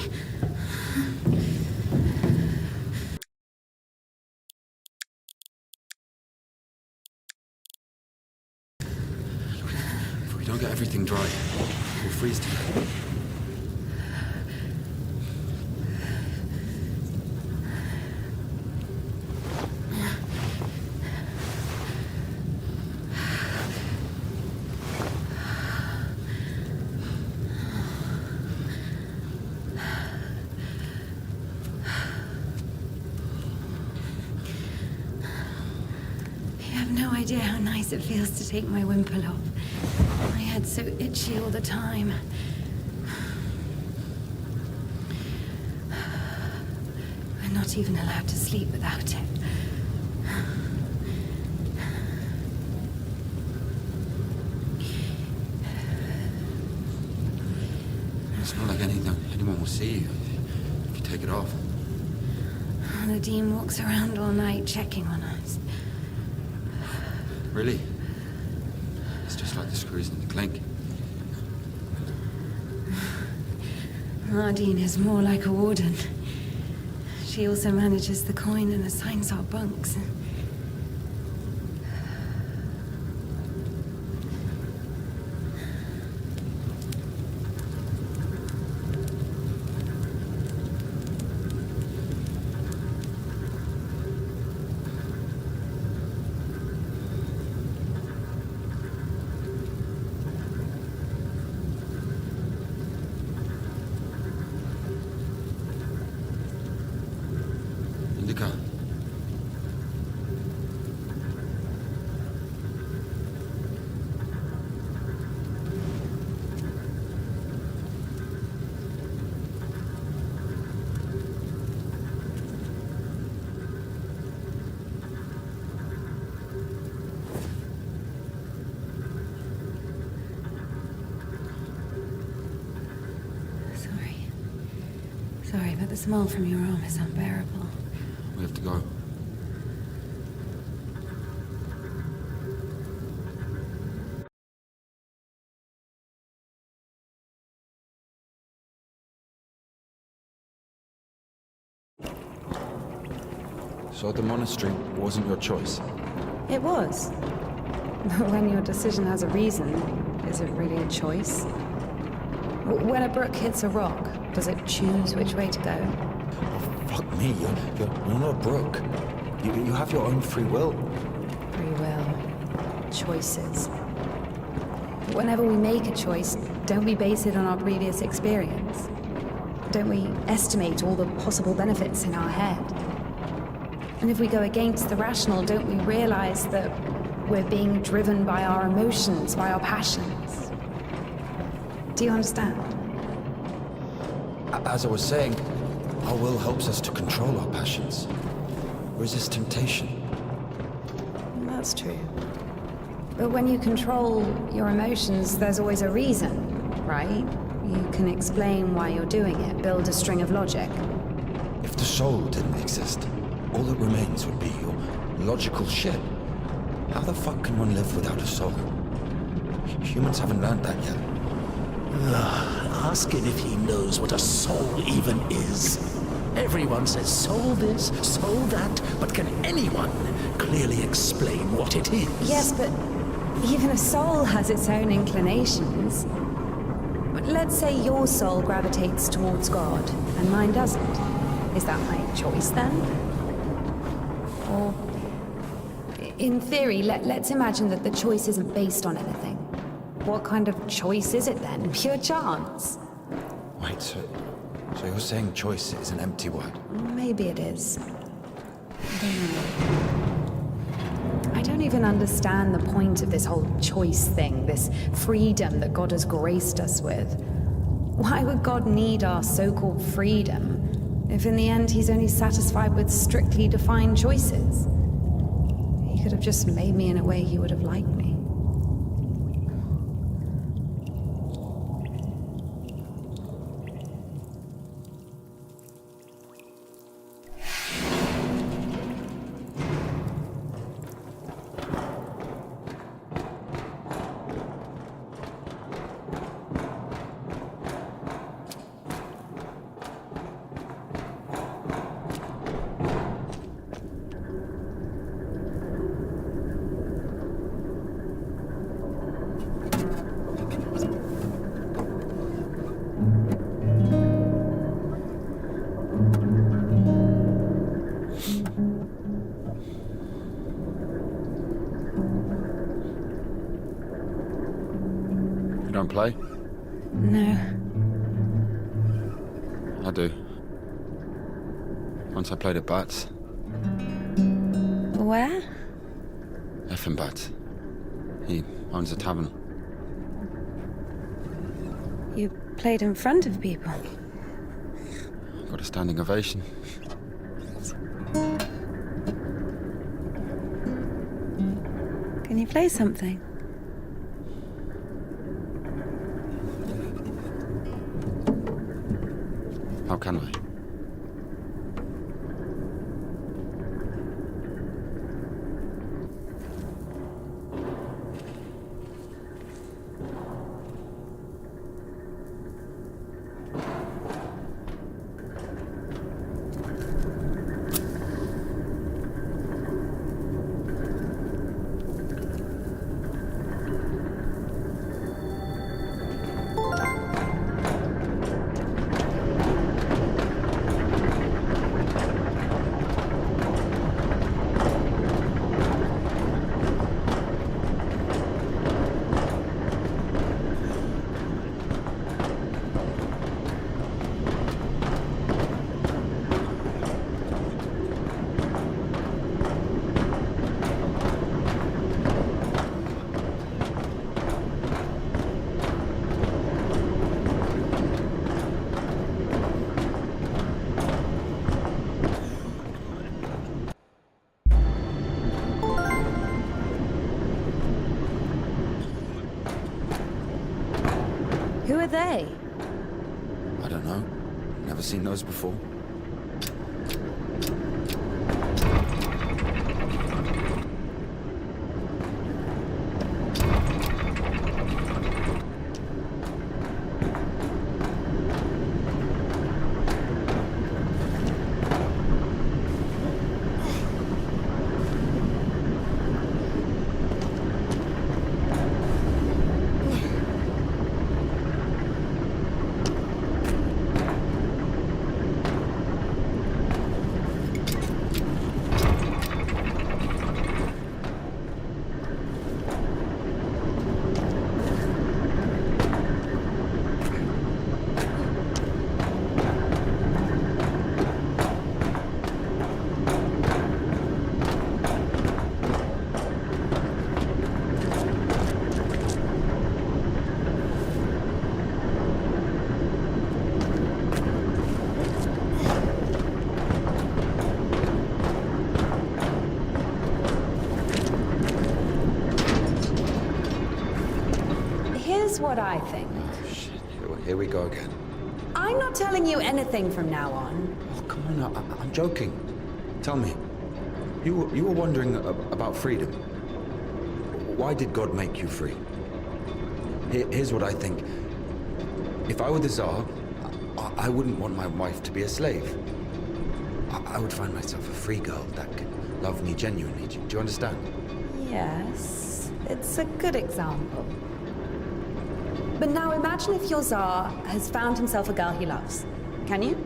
If we don't get everything dry, we'll freeze to death. You have no idea how nice it feels to take my wimple off. My head's so itchy all the time. I'm not even allowed to sleep without it. It's not like anyone will see you if you take it off. The Dean walks around all night checking on us. Really? It's just like the screws in the clink. Nardine is more like a warden. She also manages the coin and assigns our bunks. INDIKA. Sorry, but the smell from your arm is unbearable. We have to go. So the monastery wasn't your choice? It was. But when your decision has a reason, is it really a choice? When a brook hits a rock, does it choose which way to go? Oh, fuck me, you're not a brook. You have your own free will. Free will. Choices. Whenever we make a choice, don't we base it on our previous experience? Don't we estimate all the possible benefits in our head? And if we go against the rational, don't we realize that we're being driven by our emotions, by our passions? Do you understand? As I was saying, our will helps us to control our passions. Resist temptation. That's true. But when you control your emotions, there's always a reason, right? You can explain why you're doing it, build a string of logic. If the soul didn't exist, all that remains would be your logical shit. How the fuck can one live without a soul? Humans haven't learned that yet. Ask him if he knows what a soul even is. Everyone says soul this, soul that, but can anyone clearly explain what it is? Yes, but even a soul has its own inclinations. But let's say your soul gravitates towards God, and mine doesn't. Is that my choice then? Or, in theory, let's imagine that the choice isn't based on anything. What kind of choice is it then? Pure chance? Wait, so you're saying choice is an empty word? Maybe it is. I don't know. I don't even understand the point of this whole choice thing, this freedom that God has graced us with. Why would God need our so-called freedom if in the end he's only satisfied with strictly defined choices? He could have just made me in a way he would have liked me. You don't play? No. I do. Once I played at Bats. Where? Effing Bats. He owns a tavern. You played in front of people. Got a standing ovation. Can you play something? How can I? Who are they? I don't know. Never seen those before. Here's what I think. Shit, here we go again. I'm not telling you anything from now on. Oh, come on, I'm joking. Tell me, you were wondering about freedom. Why did God make you free? Here's what I think. If I were the Tsar, I wouldn't want my wife to be a slave. I would find myself a free girl that could love me genuinely. Do you understand? Yes, it's a good example. But now imagine if your Tsar has found himself a girl he loves. Can you?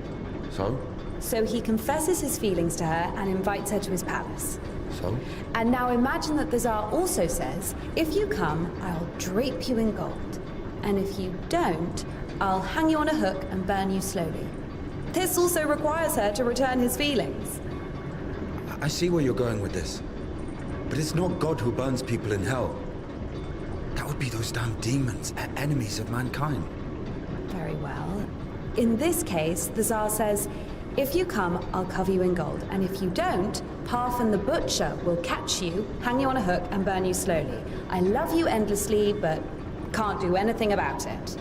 So? So he confesses his feelings to her and invites her to his palace. So? And now imagine that the Tsar also says, if you come, I'll drape you in gold. And if you don't, I'll hang you on a hook and burn you slowly. This also requires her to return his feelings. I see where you're going with this. But it's not God who burns people in hell. That would be those damn demons, enemies of mankind. Very well. In this case, the Tsar says, if you come, I'll cover you in gold. And if you don't, Parfin the Butcher will catch you, hang you on a hook, and burn you slowly. I love you endlessly, but can't do anything about it.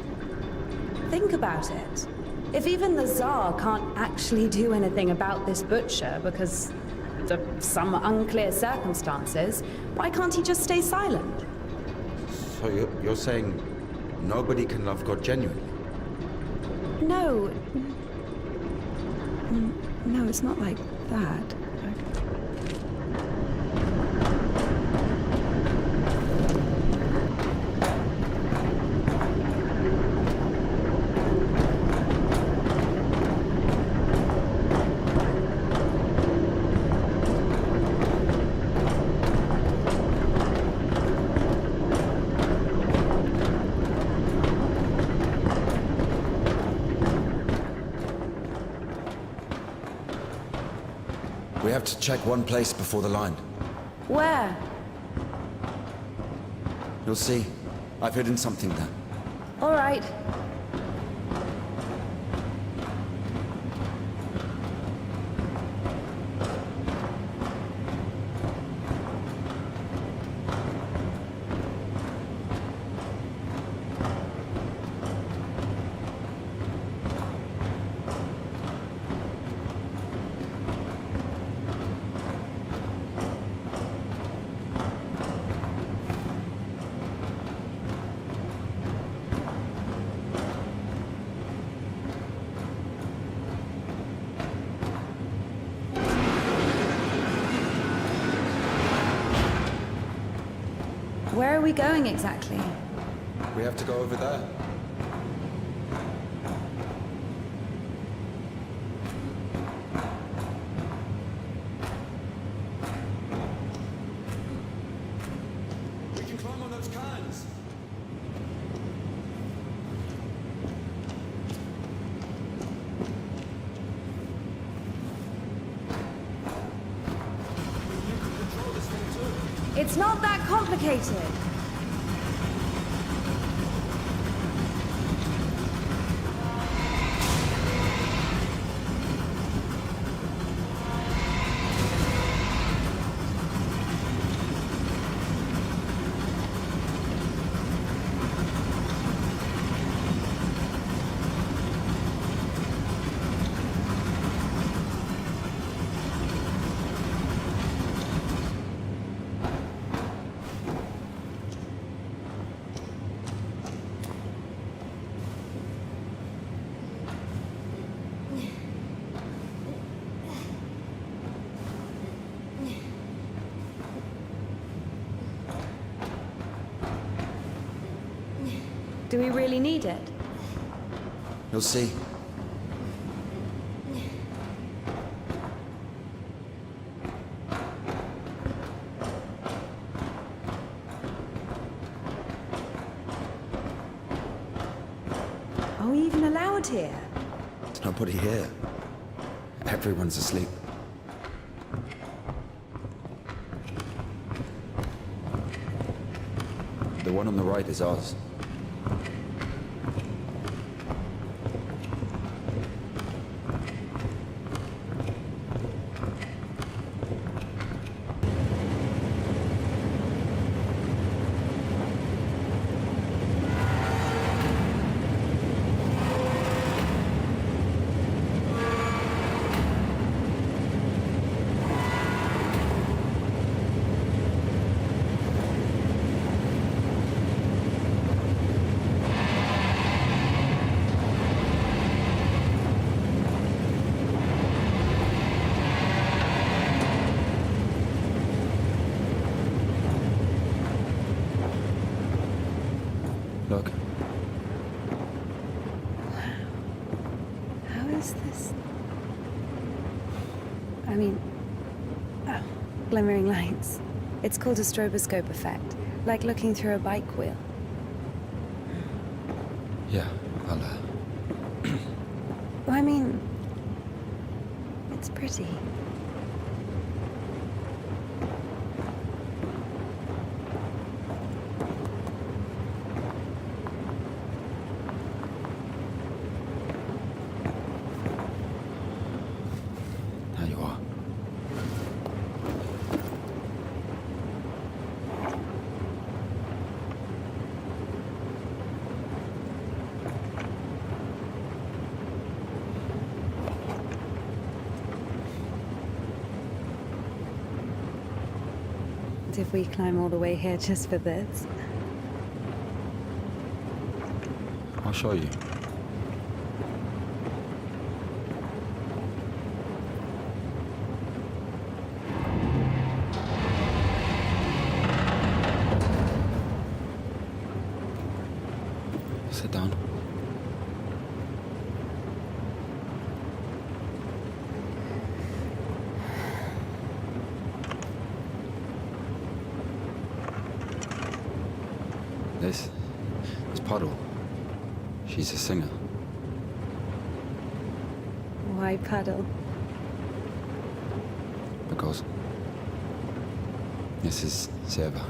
Think about it. If even the Tsar can't actually do anything about this butcher because of some unclear circumstances, why can't he just stay silent? So you're saying nobody can love God genuinely? No. No, it's not like that. We have to check one place before the line. Where? You'll see. I've hidden something there. All right. Where are we going exactly? We have to go over there. We can climb on those cans. You can control this thing too. It's not that complicated. Do we really need it? You'll see. Are we even allowed here? There's nobody here. Everyone's asleep. The one on the right is ours. Look. How is this? I mean, oh, glimmering lights. It's called a stroboscope effect, like looking through a bike wheel. Yeah, I'll, Well, I mean, it's pretty. There you are. Did we climb all the way here just for this? I'll show you. Sit down. This Puddle. She's a singer. Why Puddle? Because this is Seva.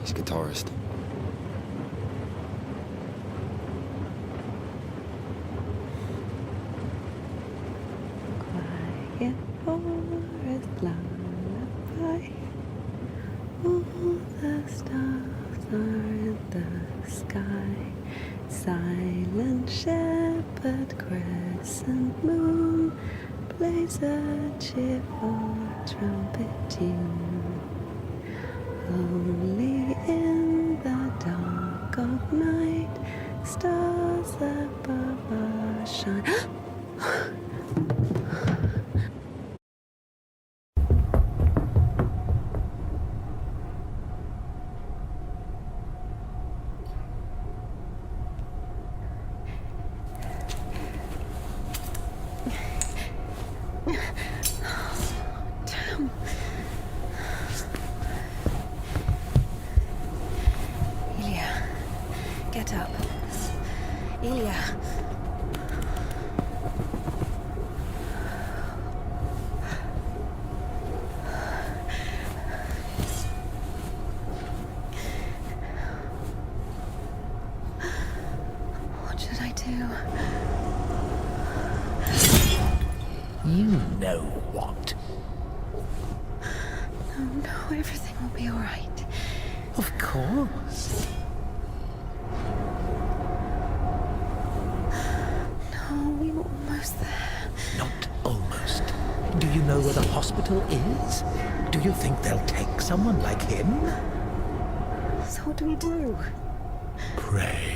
He's guitarist. Quiet forest lullaby. All the stars are in the sky. Silent shepherd, crescent moon plays a cheerful trumpet tune. Only in the dark of night stars above us shine. Damn. Ilya, get up. Ilya. What should I do? You know what? No, everything will be all right. Of course. No, we were almost there. Not almost. Do you know where the hospital is? Do you think they'll take someone like him? So what do we do? Pray?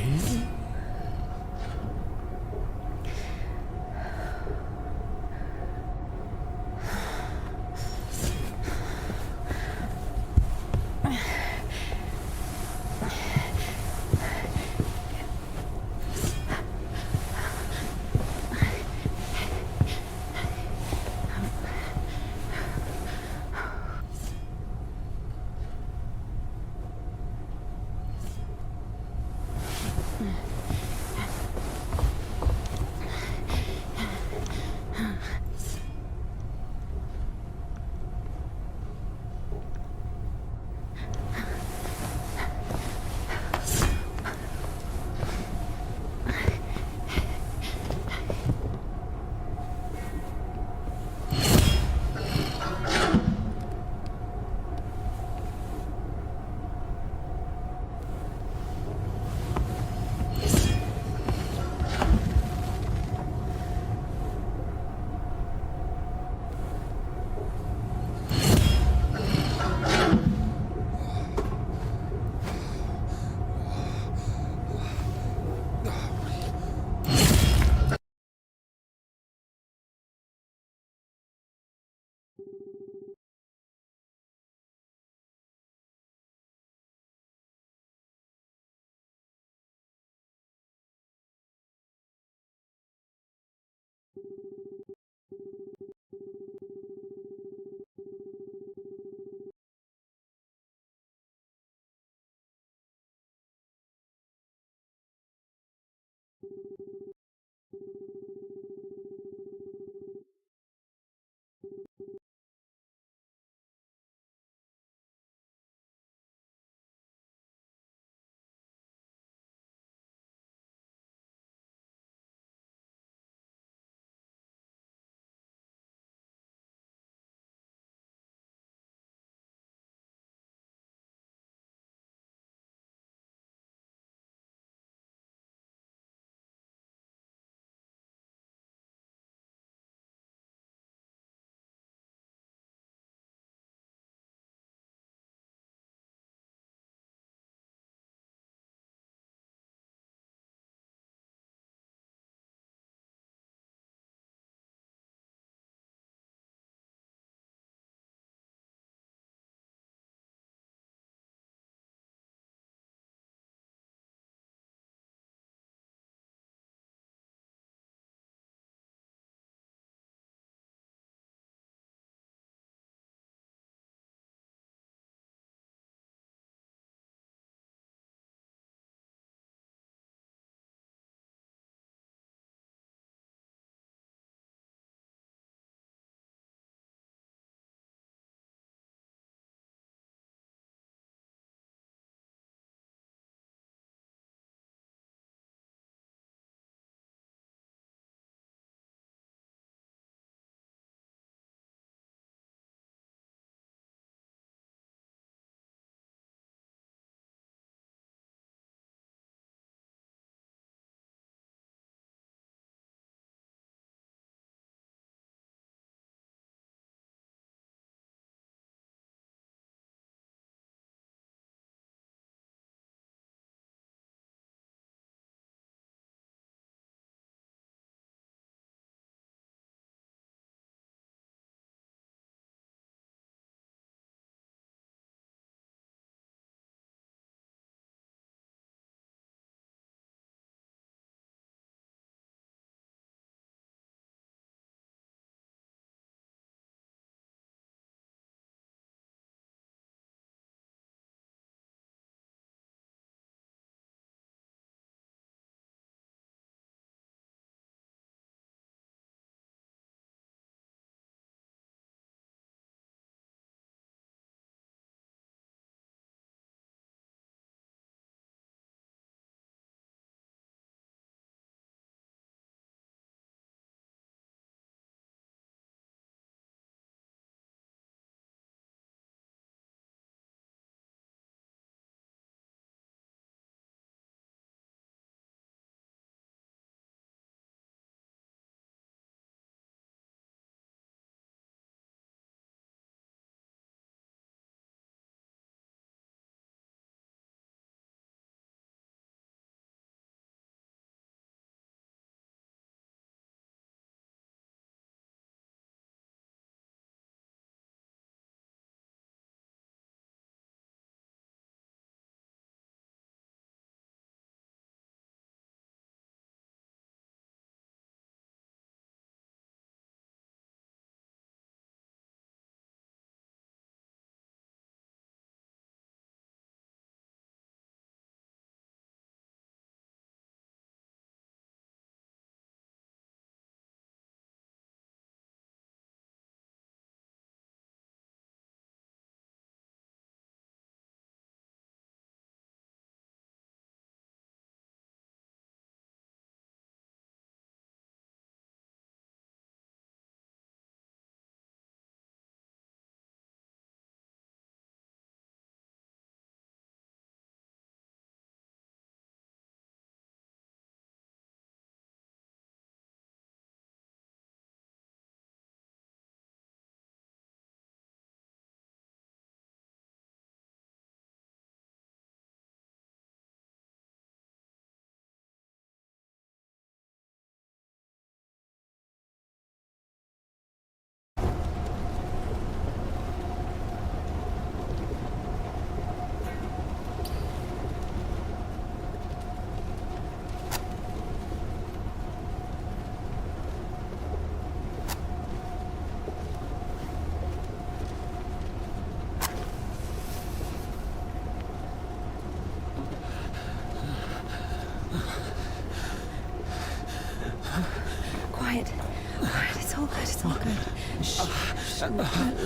Quiet. Quiet. It's all good. It's all good. Shh.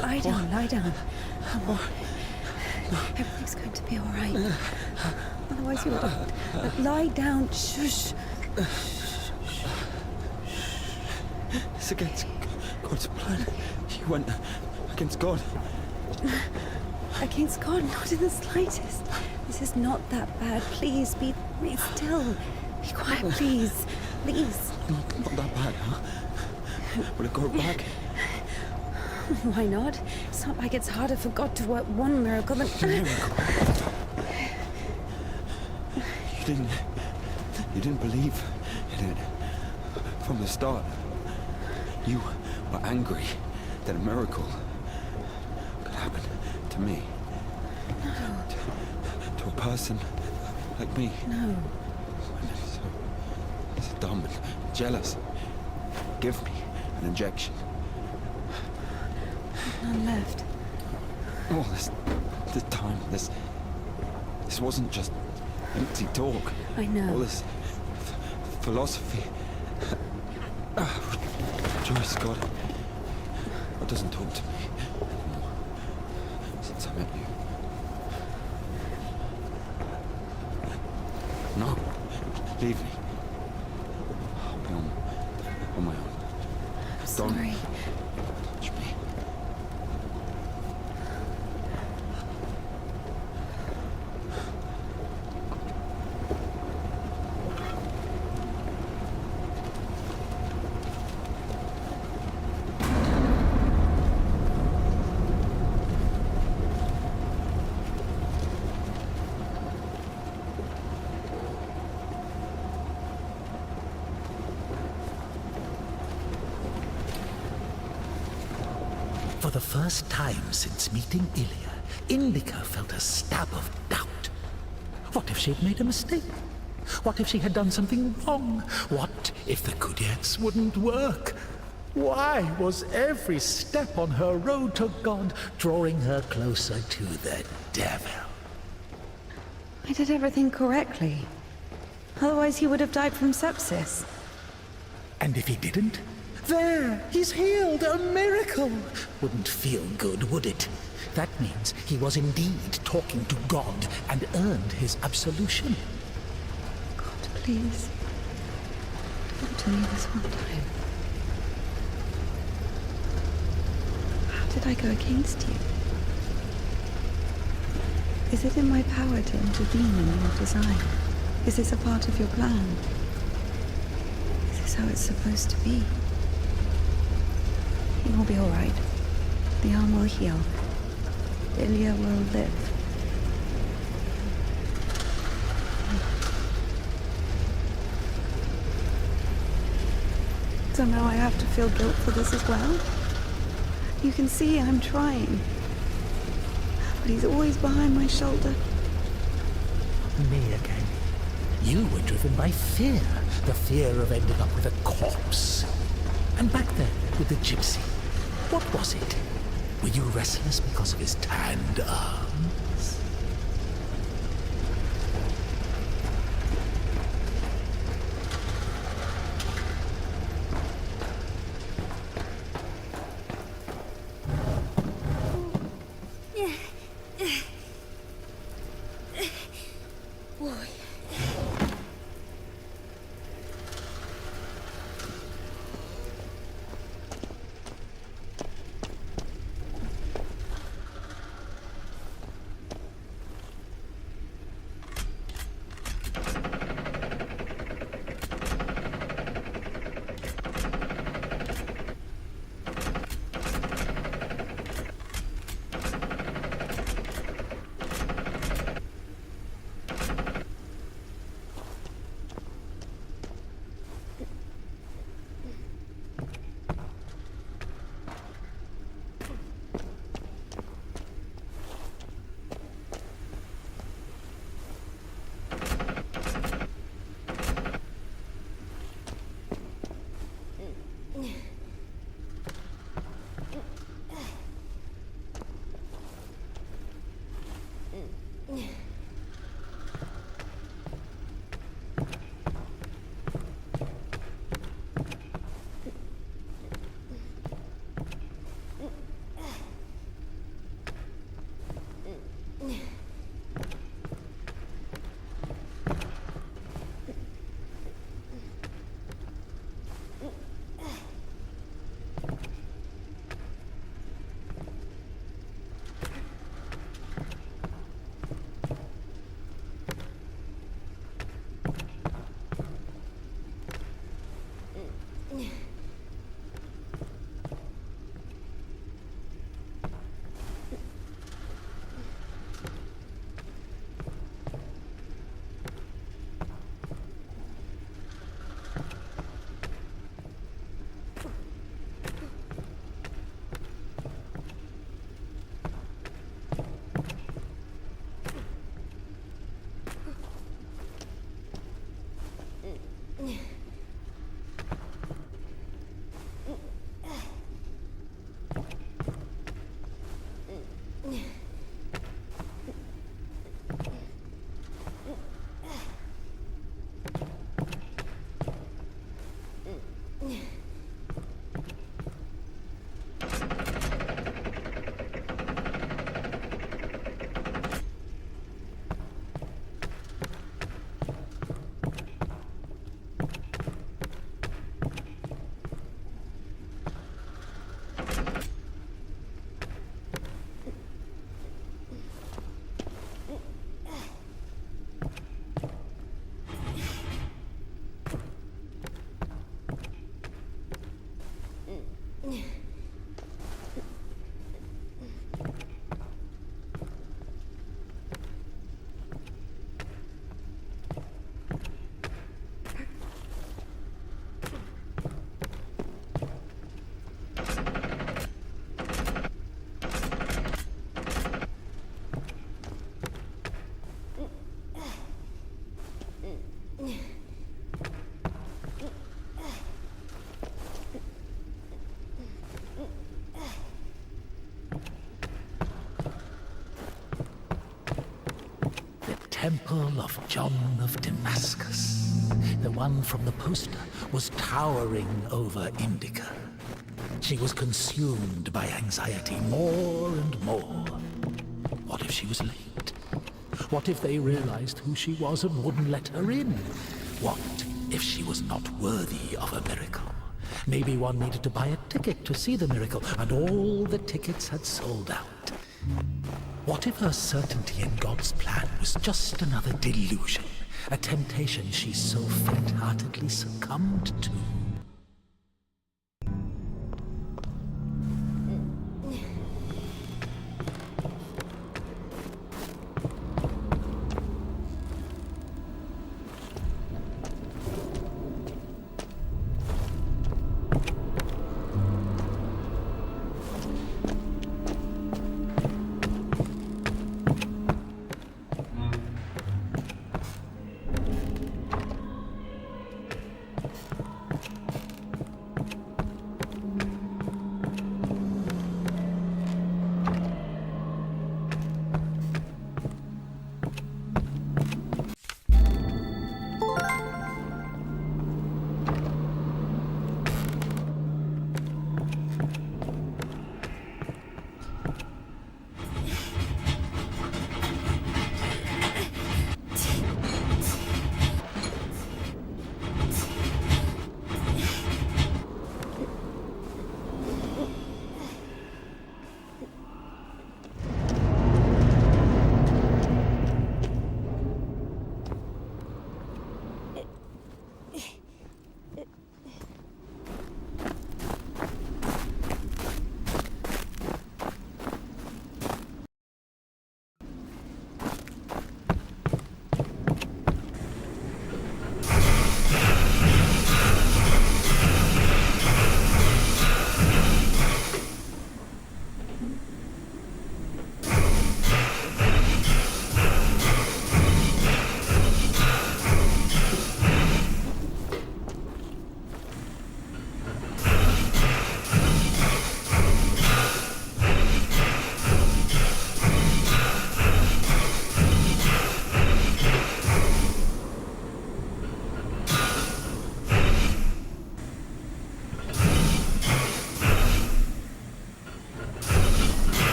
Lie down. Lie down. Everything's going to be all right. Otherwise you would have... Lie down. Shush. It's against God's plan. You went against God. Against God? Not in the slightest. This is not that bad. Please, be still. Be quiet, please. Please. Not that bad, huh? Will it go back? Why not? It's not like it's harder for God to work one miracle than... Miracle? You didn't believe in it from the start. You were angry that a miracle could happen to me. No. To a person like me. No. Women so dumb and jealous. Give me an injection. None left. All this time, this wasn't just empty talk. I know. All this philosophy. Joyce, God doesn't talk to me anymore since I met you. No, leave me. I'll be on my own. I'm sorry. Don't touch me. For the first time since meeting Ilya, Indika felt a stab of doubt. What if she'd made a mistake? What if she had done something wrong? What if the Kudyets wouldn't work? Why was every step on her road to God drawing her closer to the devil? I did everything correctly. Otherwise he would have died from sepsis. And if he didn't? There! He's healed! A miracle! Wouldn't feel good, would it? That means he was indeed talking to God and earned his absolution. God, please. Don't do me this one time. How did I go against you? Is it in my power to intervene in your design? Is this a part of your plan? Is this how it's supposed to be? You'll be all right. The arm will heal. Ilya will live. So now I have to feel guilt for this as well? You can see I'm trying. But he's always behind my shoulder. Me again. You were driven by fear. The fear of ending up with a corpse. And back there, with the gypsy. What was it? Were you restless because of his tanned arms? temple of John of Damascus. The one from the poster was towering over INDIKA. She was consumed by anxiety more and more. What if she was late? What if they realized who she was and wouldn't let her in? What if she was not worthy of a miracle? Maybe one needed to buy a ticket to see the miracle, and all the tickets had sold out. What if her certainty in God's plan was just another delusion, a temptation she so faint-heartedly succumbed to?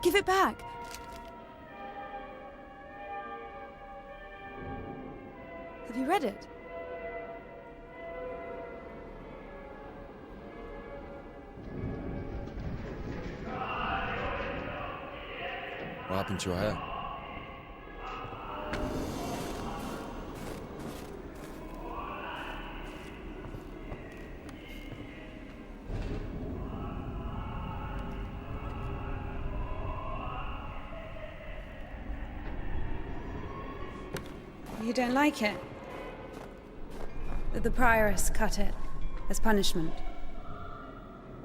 Give it back. Have you read it? What happened to your hair? You don't like it? That the prioress cut it as punishment.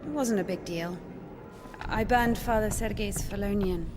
It wasn't a big deal. I burned Father Sergei's Felonian.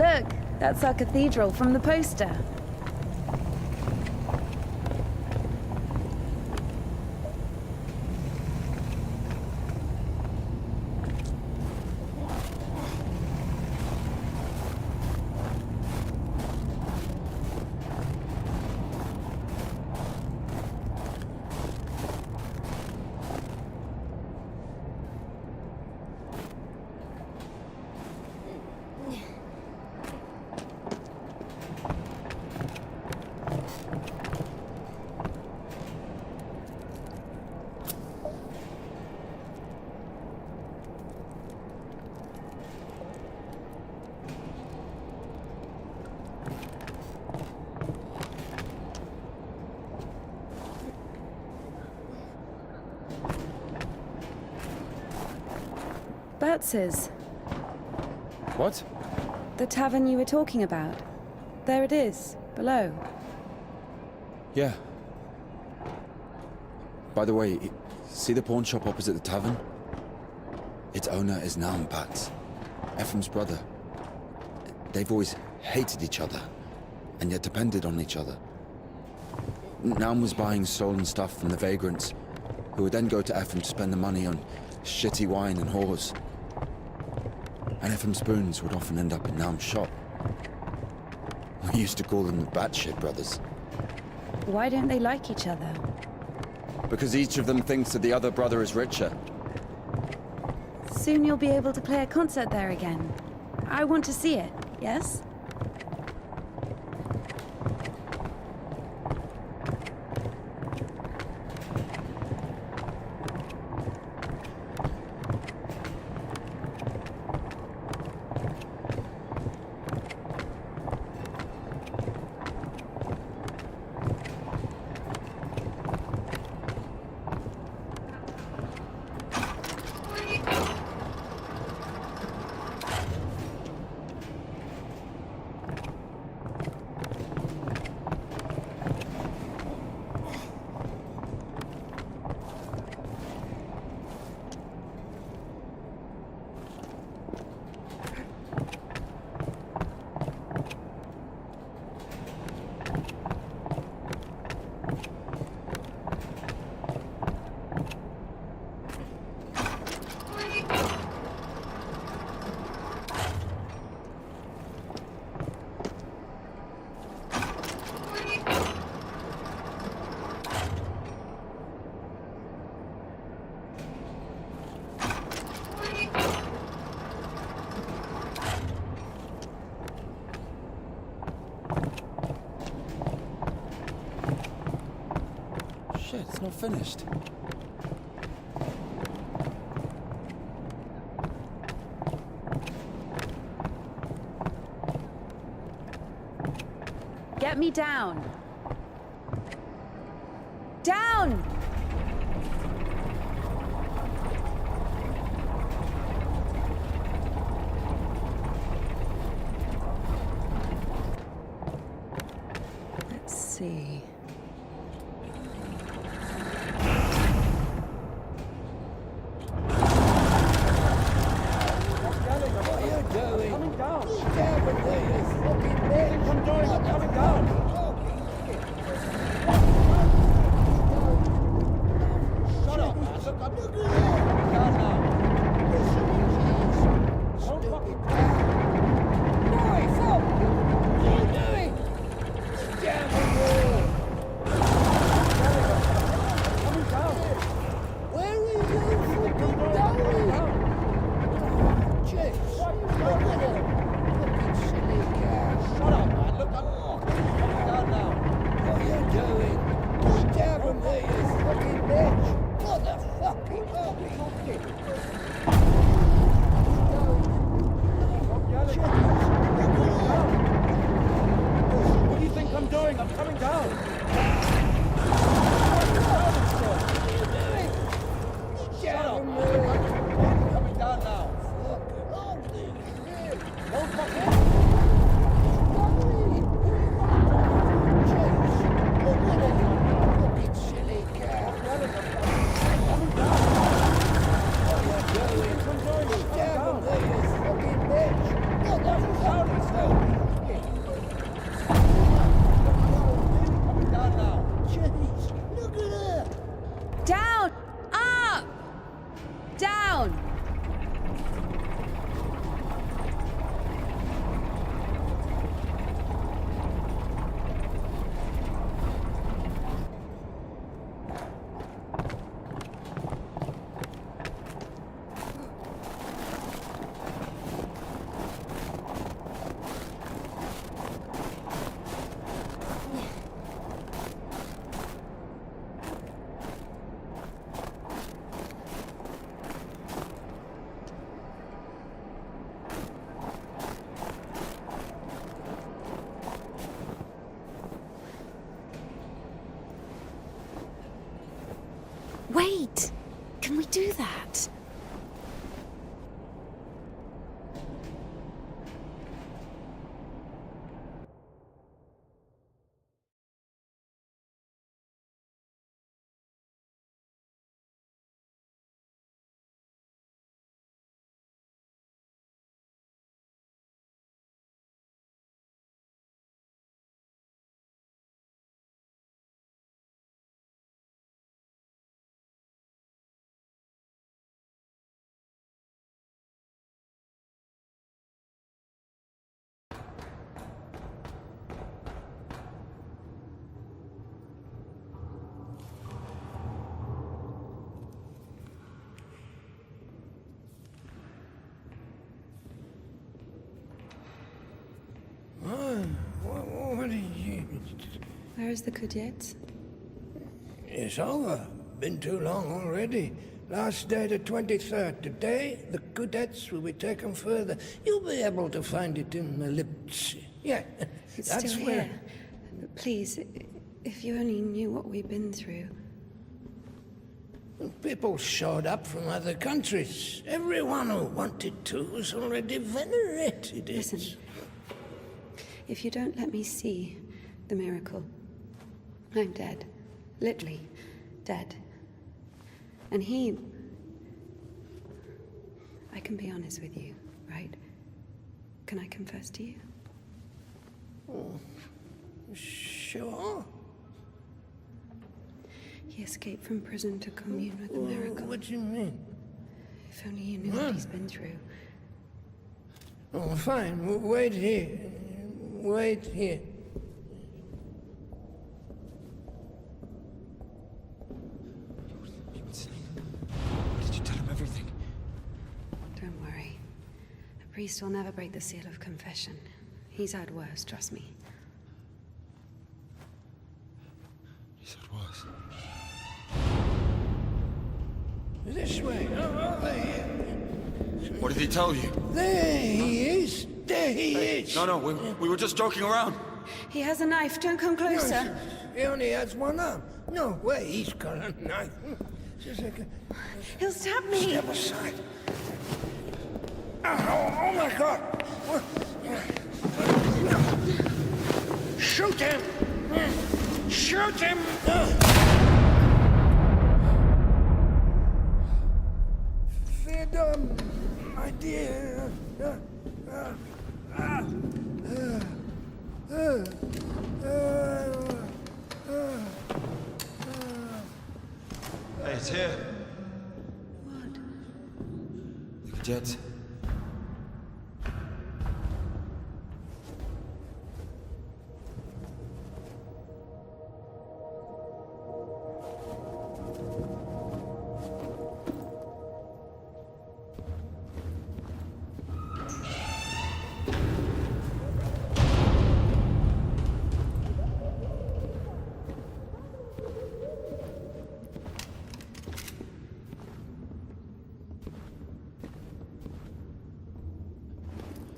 Look, that's our cathedral from the poster. Bertz's. What? The tavern you were talking about. There it is, below. Yeah. By the way, see the pawn shop opposite the tavern? Its owner is Naum Batz, Ephraim's brother. They've always hated each other, and yet depended on each other. Naum was buying stolen stuff from the vagrants, who would then go to Ephraim to spend the money on shitty wine and whores. And Ephraim's spoons would often end up in Naum's shop. We used to call them the batshit brothers. Why don't they like each other? Because each of them thinks that the other brother is richer. Soon you'll be able to play a concert there again. I want to see it, yes? Shit, it's not finished. Get me down. Down! Let's see. Down! Up! Down! Wait! Can we do that? What are you... Where is the cadet? It's over. Been too long already. Last day the 23rd. Today, the cadets will be taken further. You'll be able to find it in the lips. Yeah, It's that's still where... here. Please, if you only knew what we've been through. People showed up from other countries. Everyone who wanted to was already venerated. Listen. If you don't let me see the miracle, I'm dead. Literally dead. And he... I can be honest with you, right? Can I confess to you? Sure. He escaped from prison to commune with the miracle. What do you mean? If only you knew what he's been through. Oh, fine. Wait here. Wait here. Did you tell him everything? Don't worry. A priest will never break the seal of confession. He's had worse, trust me. He said worse. This way. Over here. What did he tell you? There he is. There he is. No, we were just joking around. He has a knife. Don't come closer. No, he only has one arm. No way he's got a knife. Just like He'll stab me. Step aside. Oh my God. Shoot him. Shoot him. Freedom, my dear. Hey, it's here. What? The cadets.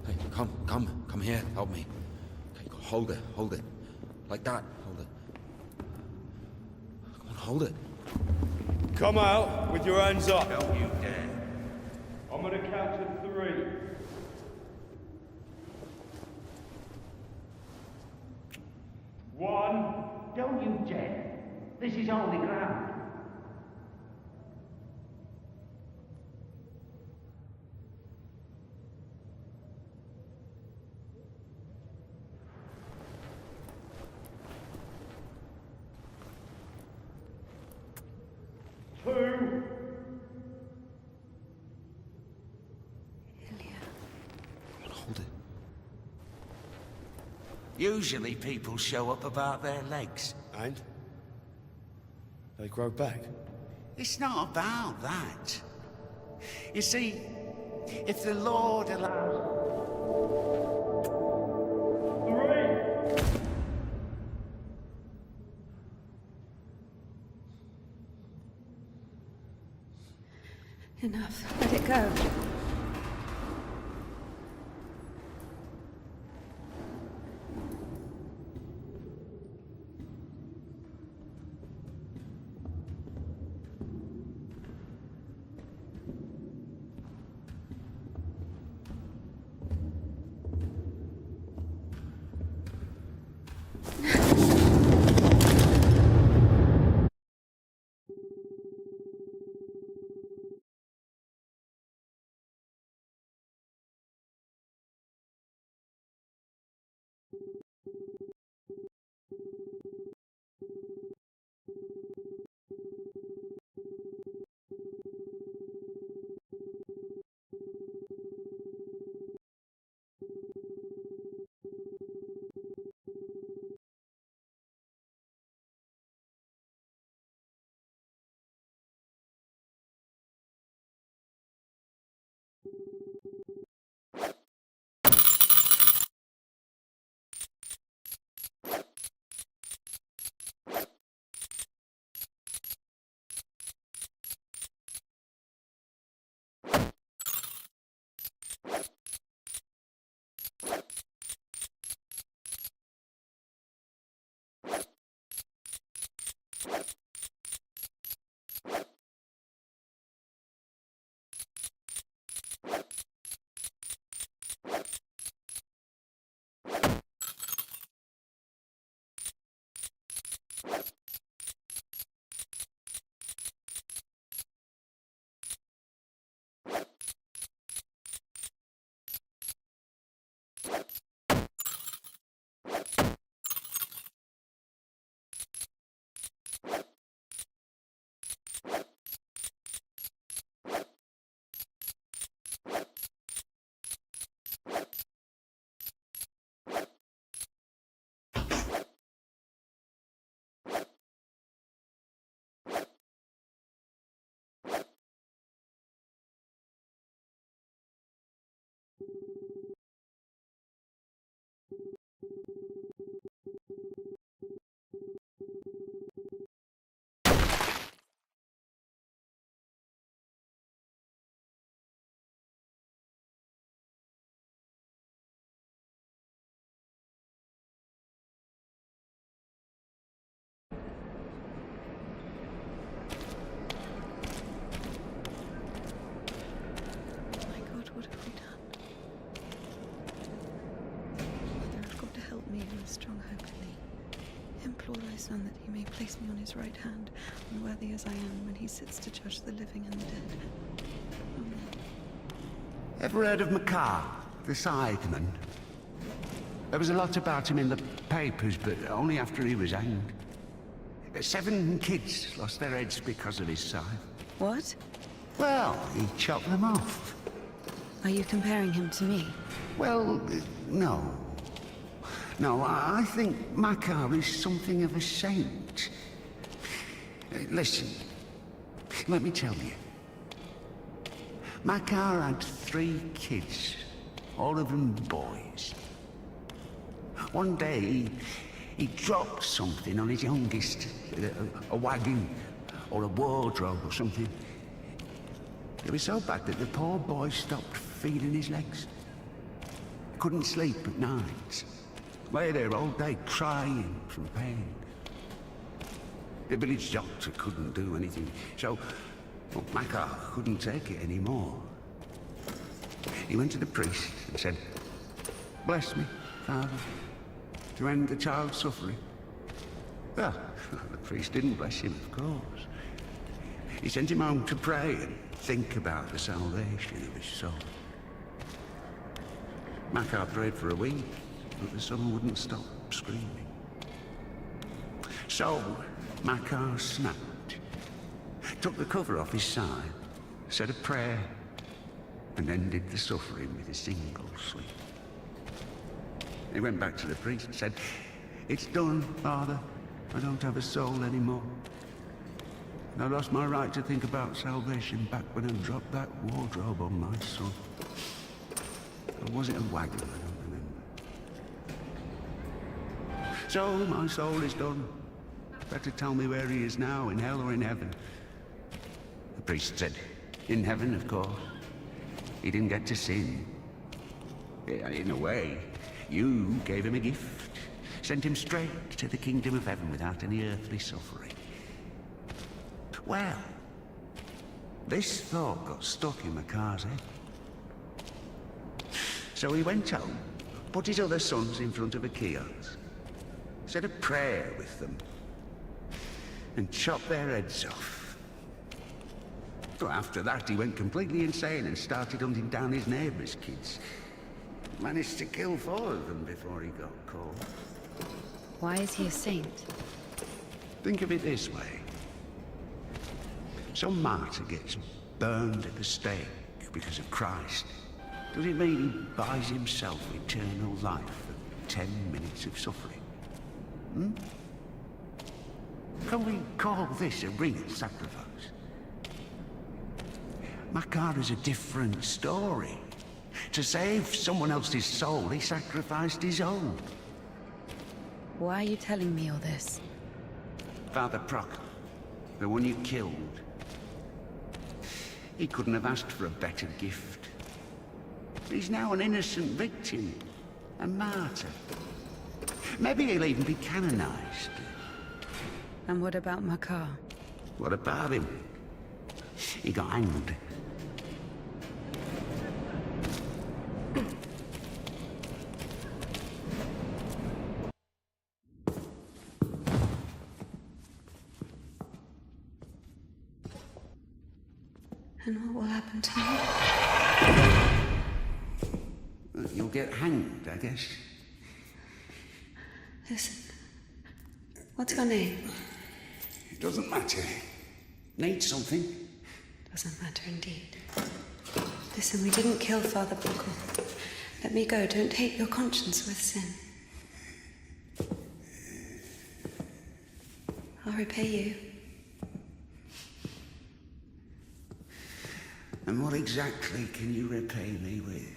Hey, come here, help me. Okay, hold it. Like that, hold it. Come on, hold it. Come out with your hands up. Don't you dare. I'm gonna count to 3. One. Don't you dare. This is holy ground. 2. Hold it. Usually people show up about their legs. And? They grow back. It's not about that. You see, if the Lord allows... Enough. Let it go. Strong hope in thee. Implore thy Son that he may place me on his right hand, unworthy as I am, when he sits to judge the living and the dead. Amen. Ever heard of McCarr, the sideman? There was a lot about him in the papers, but only after he was hanged. 7 kids lost their heads because of his scythe. What? Well, he chopped them off. Are you comparing him to me? Well, no. No, I think Makar is something of a saint. Listen, let me tell you. Makar had 3 kids, all of them boys. One day, he dropped something on his youngest, a wagon or a wardrobe or something. It was so bad that the poor boy stopped feeding his legs. Couldn't sleep at night. Lay there all day crying from pain. The village doctor couldn't do anything, so Makar couldn't take it anymore. He went to the priest and said, "Bless me, Father, to end the child's suffering." Well, the priest didn't bless him, of course. He sent him home to pray and think about the salvation of his soul. Makar prayed for a week, but the son wouldn't stop screaming. So Makar snapped, took the cover off his side, said a prayer, and ended the suffering with a single sweep. He went back to the priest and said, "It's done, Father. I don't have a soul anymore. And I lost my right to think about salvation back when I dropped that wardrobe on my son. Or was it a wagon? I don't remember. So my soul is done. Better tell me where he is now, in hell or in heaven." The priest said, "In heaven, of course. He didn't get to sin. In a way, you gave him a gift. Sent him straight to the kingdom of heaven without any earthly suffering." Well, this thought got stuck in Makar's head. So he went home, put his other sons in front of a kiosk, said a prayer with them, and chopped their heads off. So after that, he went completely insane and started hunting down his neighbours' kids. Managed to kill 4 of them before he got caught. Why is he a saint? Think of it this way. Some martyr gets burned at the stake because of Christ. Does it mean he buys himself eternal life for 10 minutes of suffering? Can we call this a real sacrifice? Makar is a different story. To save someone else's soul, he sacrificed his own. Why are you telling me all this? Father Proc, the one you killed, he couldn't have asked for a better gift. He's now an innocent victim, a martyr. Maybe he'll even be canonized. And what about Makar? What about him? He got hanged. And what will happen to me? You'll get hanged, I guess. Listen, what's your name? It doesn't matter. Need something? Doesn't matter indeed. Listen, we didn't kill Father Buckle. Let me go. Don't taint your conscience with sin. I'll repay you. And what exactly can you repay me with?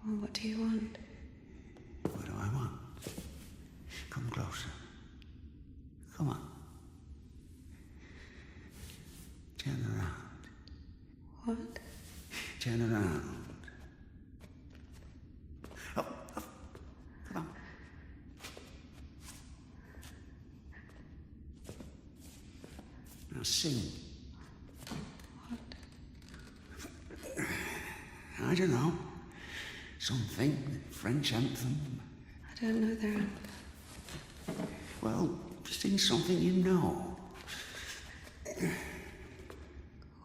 Well, what do you want? What do I want? Come closer. Come on. Turn around. What? Turn around. Up, up. Come on. Now sing. I don't know. Something. French anthem. I don't know their anthem. Well, sing something you know.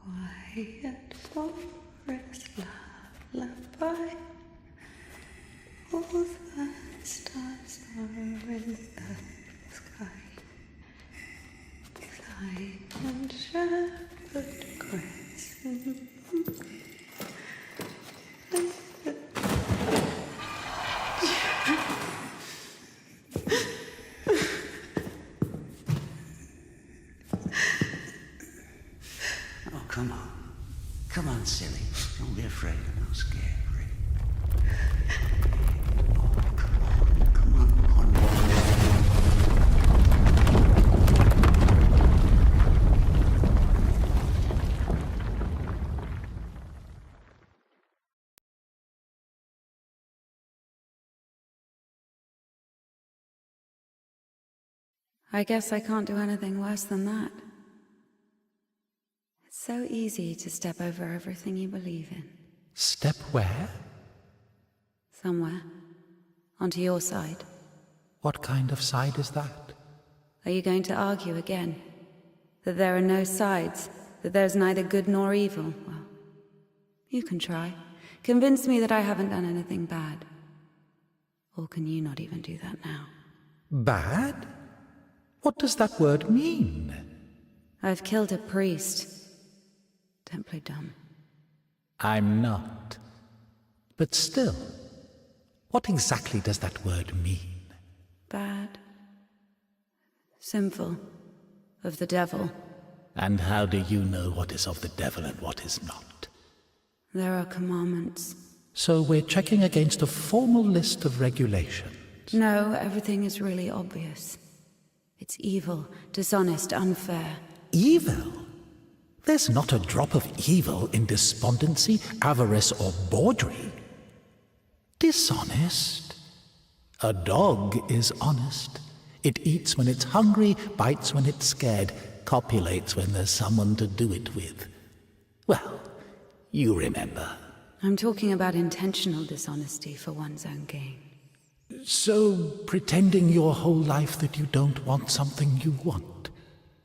Quiet forest lullaby. All the stars are in the sky. Silent shepherd grass. Oh, come on. Come on, silly. Don't be afraid. I'm not scared. Oh, come on. Come on. I guess I can't do anything worse than that. It's so easy to step over everything you believe in. Step where? Somewhere. Onto your side. What kind of side is that? Are you going to argue again? That there are no sides? That there's neither good nor evil? Well, you can try. Convince me that I haven't done anything bad. Or can you not even do that now? Bad? What does that word mean? I've killed a priest. Don't play dumb. I'm not. But still, what exactly does that word mean? Bad. Sinful. Of the devil. And how do you know what is of the devil and what is not? There are commandments. So we're checking against a formal list of regulations. No, everything is really obvious. It's evil, dishonest, unfair. Evil? There's not a drop of evil in despondency, avarice, or bawdry. Dishonest? A dog is honest. It eats when it's hungry, bites when it's scared, copulates when there's someone to do it with. Well, you remember. I'm talking about intentional dishonesty for one's own gain. So, pretending your whole life that you don't want something you want,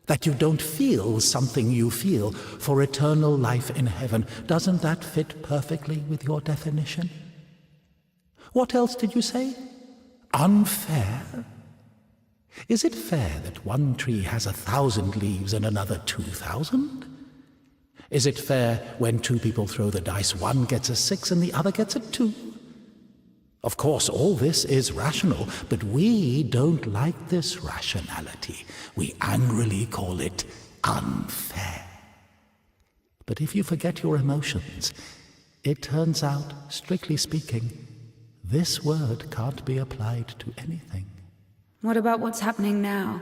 that you don't feel something you feel for eternal life in heaven, doesn't that fit perfectly with your definition? What else did you say? Unfair? Is it fair that one tree has 1,000 leaves and another 2,000? Is it fair when two people throw the dice, one gets a 6 and the other gets a 2? Of course, all this is rational, but we don't like this rationality. We angrily call it unfair. But if you forget your emotions, it turns out, strictly speaking, this word can't be applied to anything. What about what's happening now?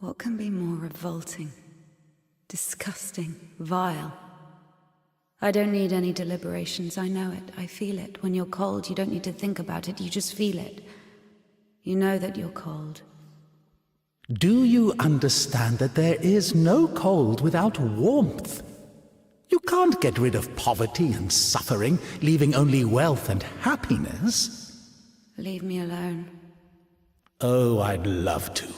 What can be more revolting, disgusting, vile? I don't need any deliberations. I know it. I feel it. When you're cold, you don't need to think about it. You just feel it. You know that you're cold. Do you understand that there is no cold without warmth? You can't get rid of poverty and suffering, leaving only wealth and happiness. Leave me alone. Oh, I'd love to.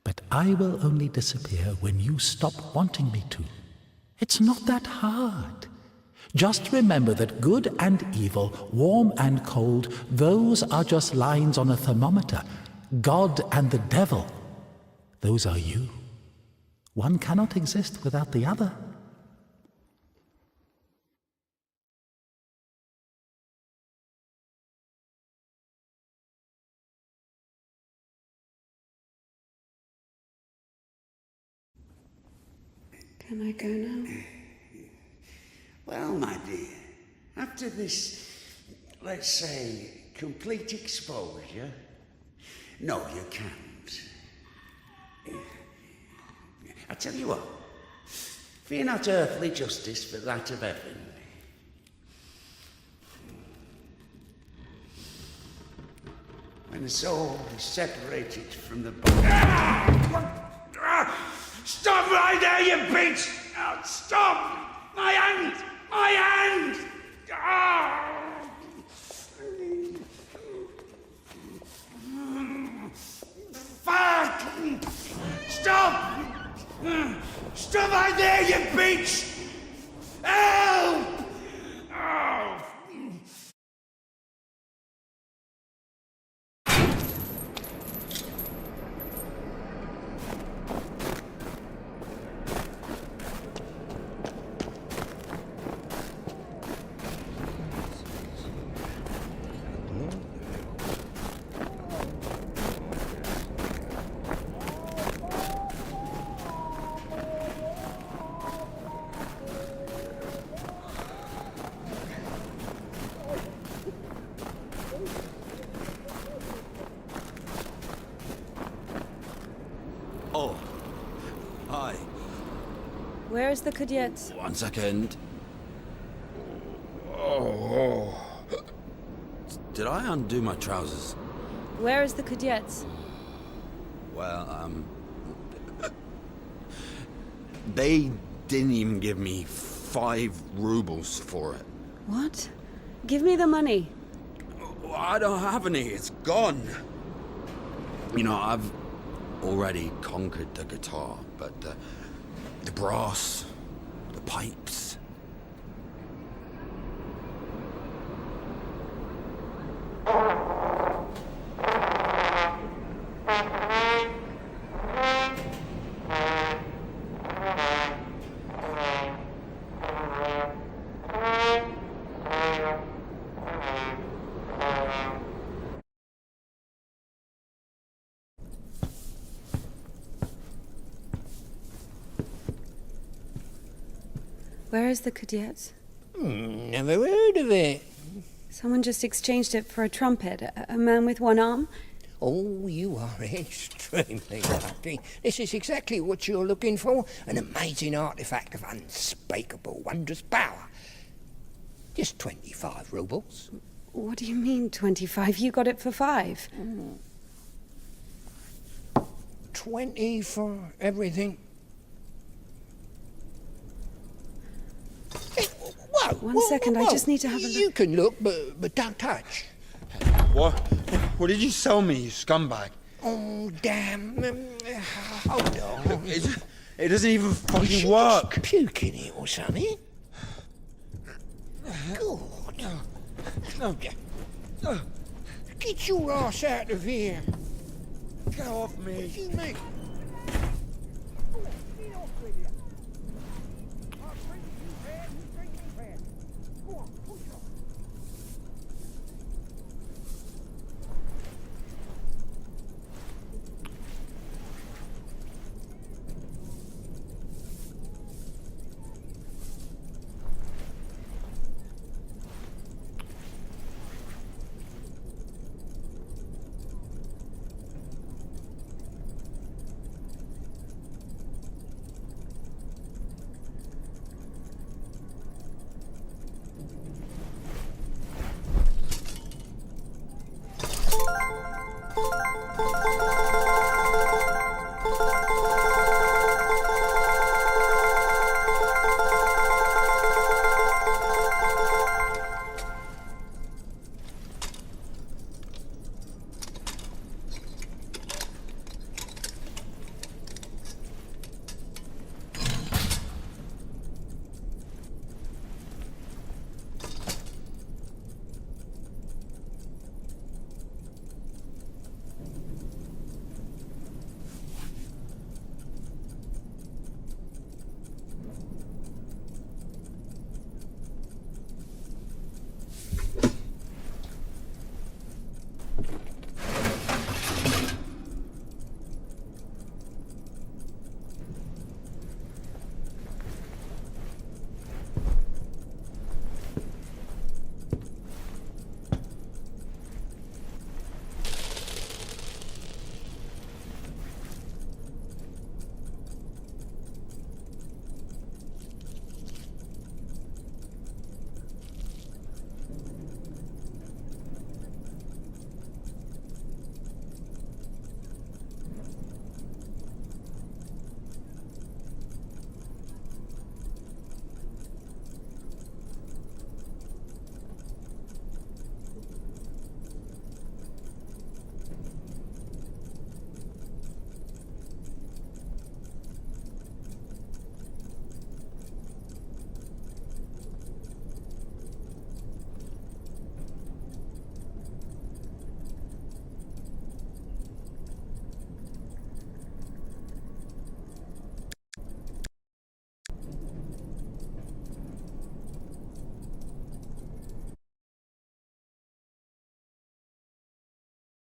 But I will only disappear when you stop wanting me to. It's not that hard. Just remember that good and evil, warm and cold, those are just lines on a thermometer. God and the devil, those are you. One cannot exist without the other. Can I go now? Well, my dear, after this, let's say, complete exposure, no, you can't. I tell you what, fear not earthly justice, but that of heaven. When the soul is separated from the body... Stop right there, you bitch! Oh, stop! My hand! My hand! Fuck! Stop! Stop right there, you bitch! Help! Oh. Oh. Hi. Where is the cadet? 1 second. Did I undo my trousers? Where is the cadet? Well, they didn't even give me 5 rubles for it. What? Give me the money. I don't have any. It's gone. You know, I've already conquered the guitar, but the brass, the pipes. Where is the cadet? Never heard of it. Someone just exchanged it for a trumpet. A man with one arm? Oh, you are extremely lucky. This is exactly what you're looking for. An amazing artifact of unspeakable, wondrous power. Just 25 rubles. What do you mean, 25? You got it for 5. 20 for everything. Hey, whoa, One second, I just need to have a look. You can look, but don't touch. What? What did you sell me, you scumbag? Oh, damn. Hold on. It doesn't even fucking Is she work. just puking it or something? Good. Get your ass out of here. Get off me. You make...